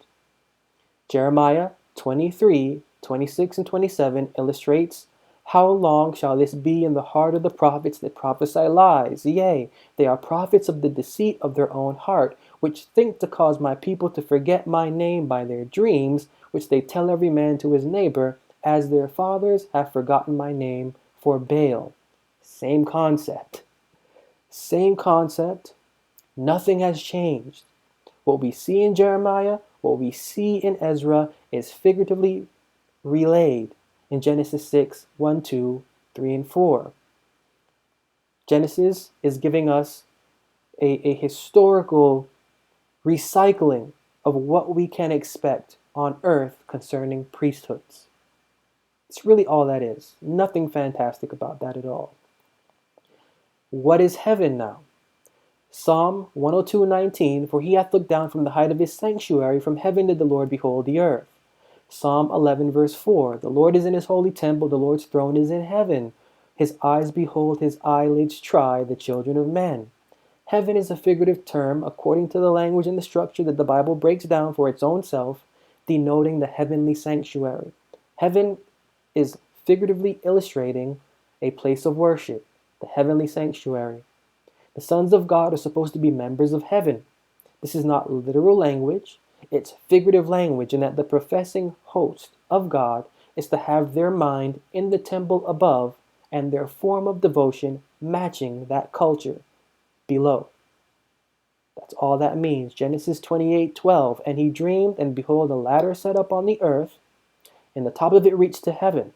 Jeremiah 23, 26 and 27 illustrates, "How long shall this be in the heart of the prophets that prophesy lies? Yea, they are prophets of the deceit of their own heart, which think to cause my people to forget my name by their dreams, which they tell every man to his neighbor, as their fathers have forgotten my name for Baal." Same concept. Same concept. Nothing has changed. What we see in Jeremiah, what we see in Ezra is figuratively relayed in Genesis 6, 1, 2, 3, and 4. Genesis is giving us a historical recycling of what we can expect on earth concerning priesthoods. It's really all that is. Nothing fantastic about that at all. What is heaven now? Psalm 102:19, "For he hath looked down from the height of his sanctuary, from heaven did the Lord behold the earth." Psalm 11 verse 4, "The Lord is in his holy temple, the Lord's throne is in heaven. His eyes behold, his eyelids try the children of men." Heaven is a figurative term according to the language and the structure that the Bible breaks down for its own self, denoting the heavenly sanctuary. Heaven is figuratively illustrating a place of worship, the heavenly sanctuary. The sons of God are supposed to be members of heaven. This is not literal language, it's figurative language, in that the professing host of God is to have their mind in the temple above and their form of devotion matching that culture below. That's all that means. Genesis 28:12, "And he dreamed, and behold, a ladder set up on the earth, and the top of it reached to heaven.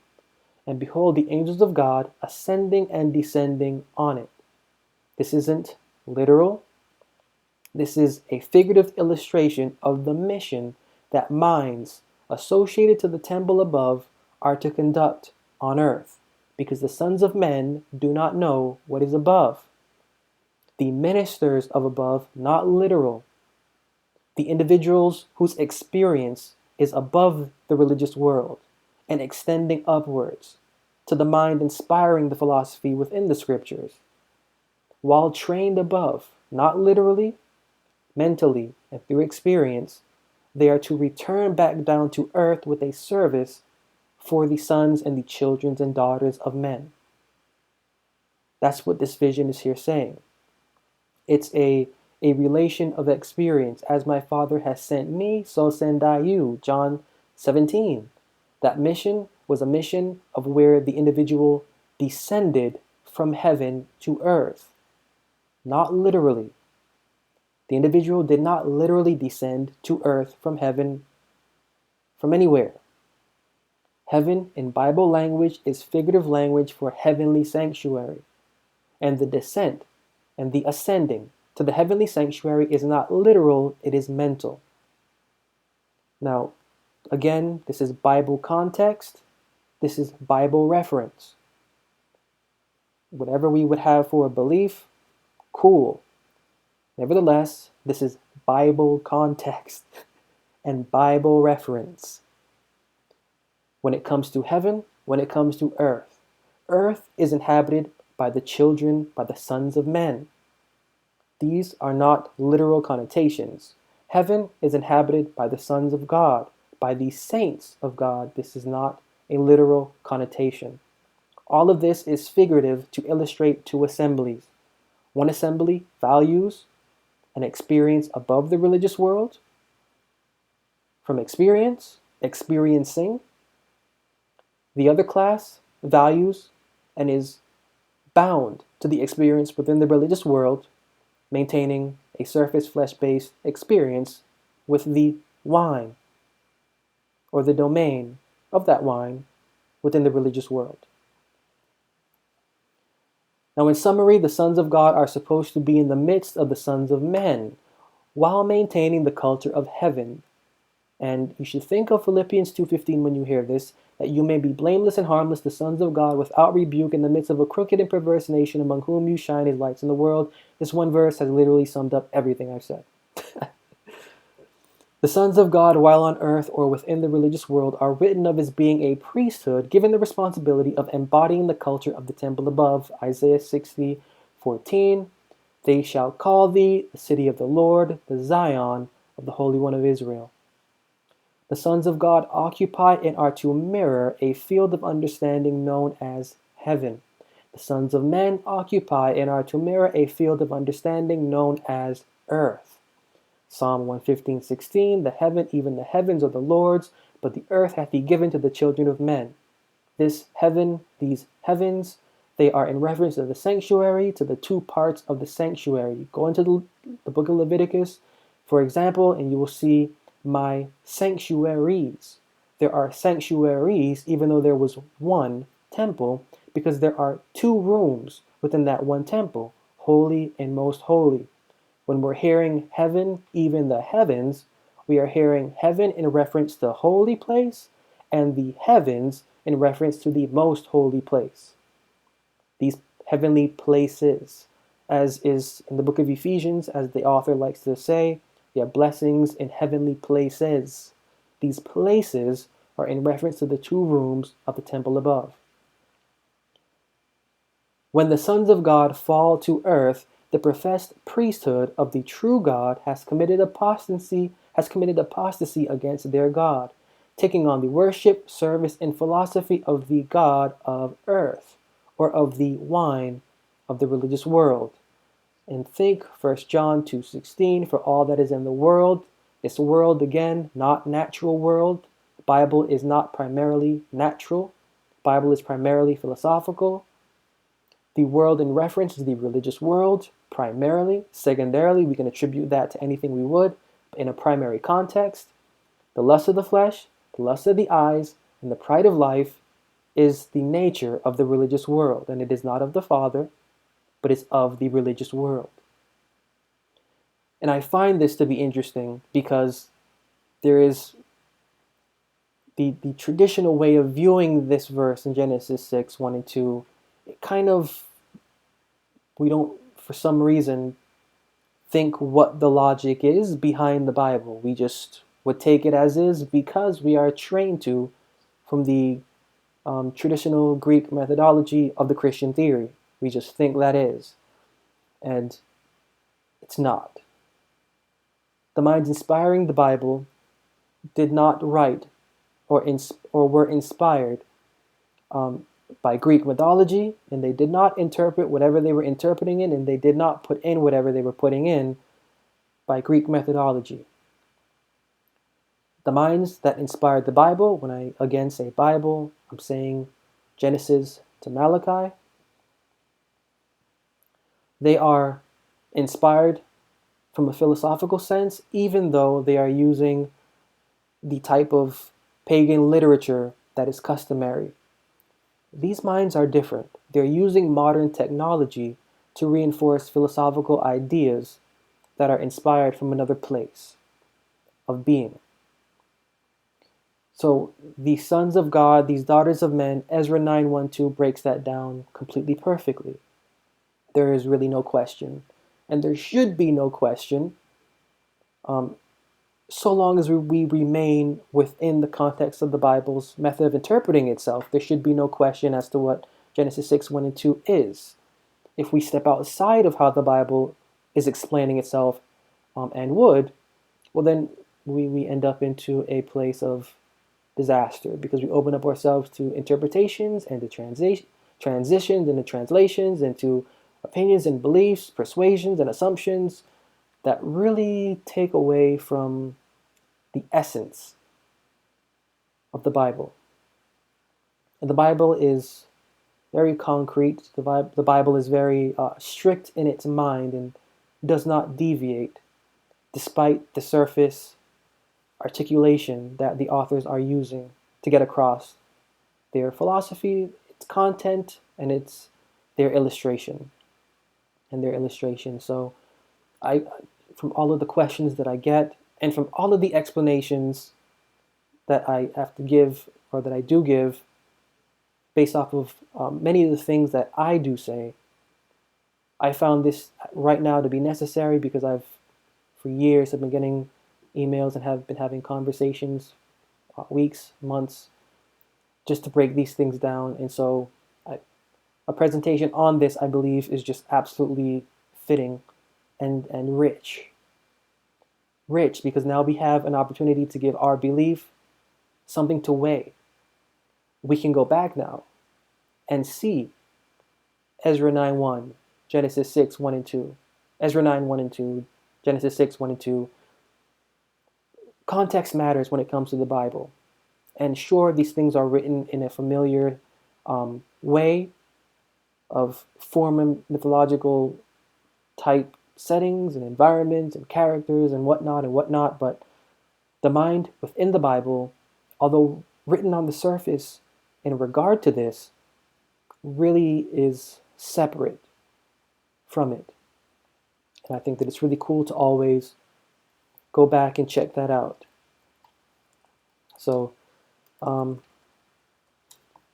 And behold, the angels of God ascending and descending on it." This isn't literal. This is a figurative illustration of the mission that minds associated to the temple above are to conduct on earth, because the sons of men do not know what is above. The ministers of above, not literal. The individuals whose experience is above the religious world and extending upwards to the mind inspiring the philosophy within the scriptures. While trained above, not literally, mentally, and through experience, they are to return back down to earth with a service for the sons and the children and daughters of men. That's what this vision is here saying. It's a relation of experience. "As my Father has sent me, so send I you." John 17. That mission was a mission of where the individual descended from heaven to earth. Not literally. The individual did not literally descend to earth from heaven, from anywhere. Heaven in Bible language is figurative language for heavenly sanctuary. And the descent and the ascending to the heavenly sanctuary is not literal, it is mental. Now, again, this is Bible context. This is Bible reference. Whatever we would have for a belief, cool. Nevertheless, this is Bible context and Bible reference. When it comes to heaven, when it comes to earth, earth is inhabited by the children, by the sons of men. These are not literal connotations. Heaven is inhabited by the sons of God, by the saints of God. This is not a literal connotation. All of this is figurative to illustrate two assemblies. One assembly values an experience above the religious world, from experience, experiencing. The other class values and is bound to the experience within the religious world, maintaining a surface flesh-based experience with the wine or the domain of that wine within the religious world. Now, in summary, the sons of God are supposed to be in the midst of the sons of men while maintaining the culture of heaven. And you should think of Philippians 2:15 when you hear this. that you may be blameless and harmless, the sons of God, without rebuke, in the midst of a crooked and perverse nation, among whom you shine as lights in the world. This one verse has literally summed up everything I've said. The sons of God, while on earth or within the religious world, are written of as being a priesthood, given the responsibility of embodying the culture of the temple above. Isaiah 60:14. They shall call thee the city of the Lord, the Zion of the Holy One of Israel. The sons of God occupy and are to mirror a field of understanding known as heaven. The sons of men occupy and are to mirror a field of understanding known as earth. Psalm 115:16, the heaven, even the heavens are the Lord's, but the earth hath he given to the children of men. This heaven, these heavens, they are in reference to the sanctuary, to the two parts of the sanctuary. Go into the book of Leviticus, for example, and you will see my sanctuaries. There are sanctuaries, even though there was one temple, because there are two rooms within that one temple, holy and most holy. When we're hearing heaven, even the heavens, we are hearing heaven in reference to the holy place and the heavens in reference to the most holy place. These heavenly places, as is in the book of Ephesians, as the author likes to say, they are blessings in heavenly places. These places are in reference to the two rooms of the temple above. When the sons of God fall to earth, the professed priesthood of the true God has committed apostasy against their God, taking on the worship, service, and philosophy of the God of earth, or of the wine of the religious world. And think 1 John 2:16, for all that is in the world, this world again, not natural world. The Bible is not primarily natural. The Bible is primarily philosophical. The world in reference is the religious world, primarily. Secondarily, we can attribute that to anything we would. But in a primary context, the lust of the flesh, the lust of the eyes, and the pride of life is the nature of the religious world. And it is not of the Father, but it's of the religious world. And I find this to be interesting because there is the traditional way of viewing this verse in Genesis 6:1 and 2. It kind of, we don't, for some reason, think what the logic is behind the Bible. We just would take it as is because we are trained to from the traditional Greek methodology of the Christian theory. We just think that is. And it's not. The minds inspiring the Bible did not write or were inspired by Greek mythology, and they did not interpret whatever they were interpreting in, and they did not put in whatever they were putting in by Greek methodology. The minds that inspired the Bible, when I again say Bible, I'm saying Genesis to Malachi, they are inspired from a philosophical sense, even though they are using the type of pagan literature that is customary. These minds are different. They're using modern technology to reinforce philosophical ideas that are inspired from another place of being. So the sons of God, these daughters of men, Ezra 9:1-2 breaks that down completely perfectly. There is really no question. And there should be no question so long as we remain within the context of the Bible's method of interpreting itself. There should be no question as to what Genesis 6:1 and 2 is. If we step outside of how the Bible is explaining itself and would, well then we end up into a place of disaster because we open up ourselves to interpretations and to transitions and to translations and to opinions and beliefs, persuasions and assumptions that really take away from the essence of the Bible. And the Bible is very concrete. The Bible is very strict in its mind and does not deviate despite the surface articulation that the authors are using to get across their philosophy, its content, and their illustration. So from all of the questions that I get and from all of the explanations that I have to give or that I do give, based off of many of the things that I do say, I found this right now to be necessary because for years, have been getting emails and have been having conversations, weeks, months, just to break these things down. And so a presentation on this, I believe, is just absolutely fitting and rich. Rich, because now we have an opportunity to give our belief something to weigh. We can go back now and see Ezra 9:1, Genesis 6:1 and 2, Ezra 9:1 and 2, Genesis 6:1 and 2. Context matters when it comes to the Bible. And sure, these things are written in a familiar way of former mythological type settings and environments and characters and whatnot, but the mind within the Bible, although written on the surface in regard to this, really is separate from it. And I think that it's really cool to always go back and check that out. So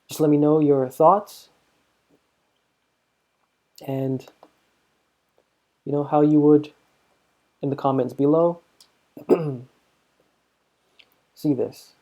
just let me know your thoughts and how you would in the comments below. See this.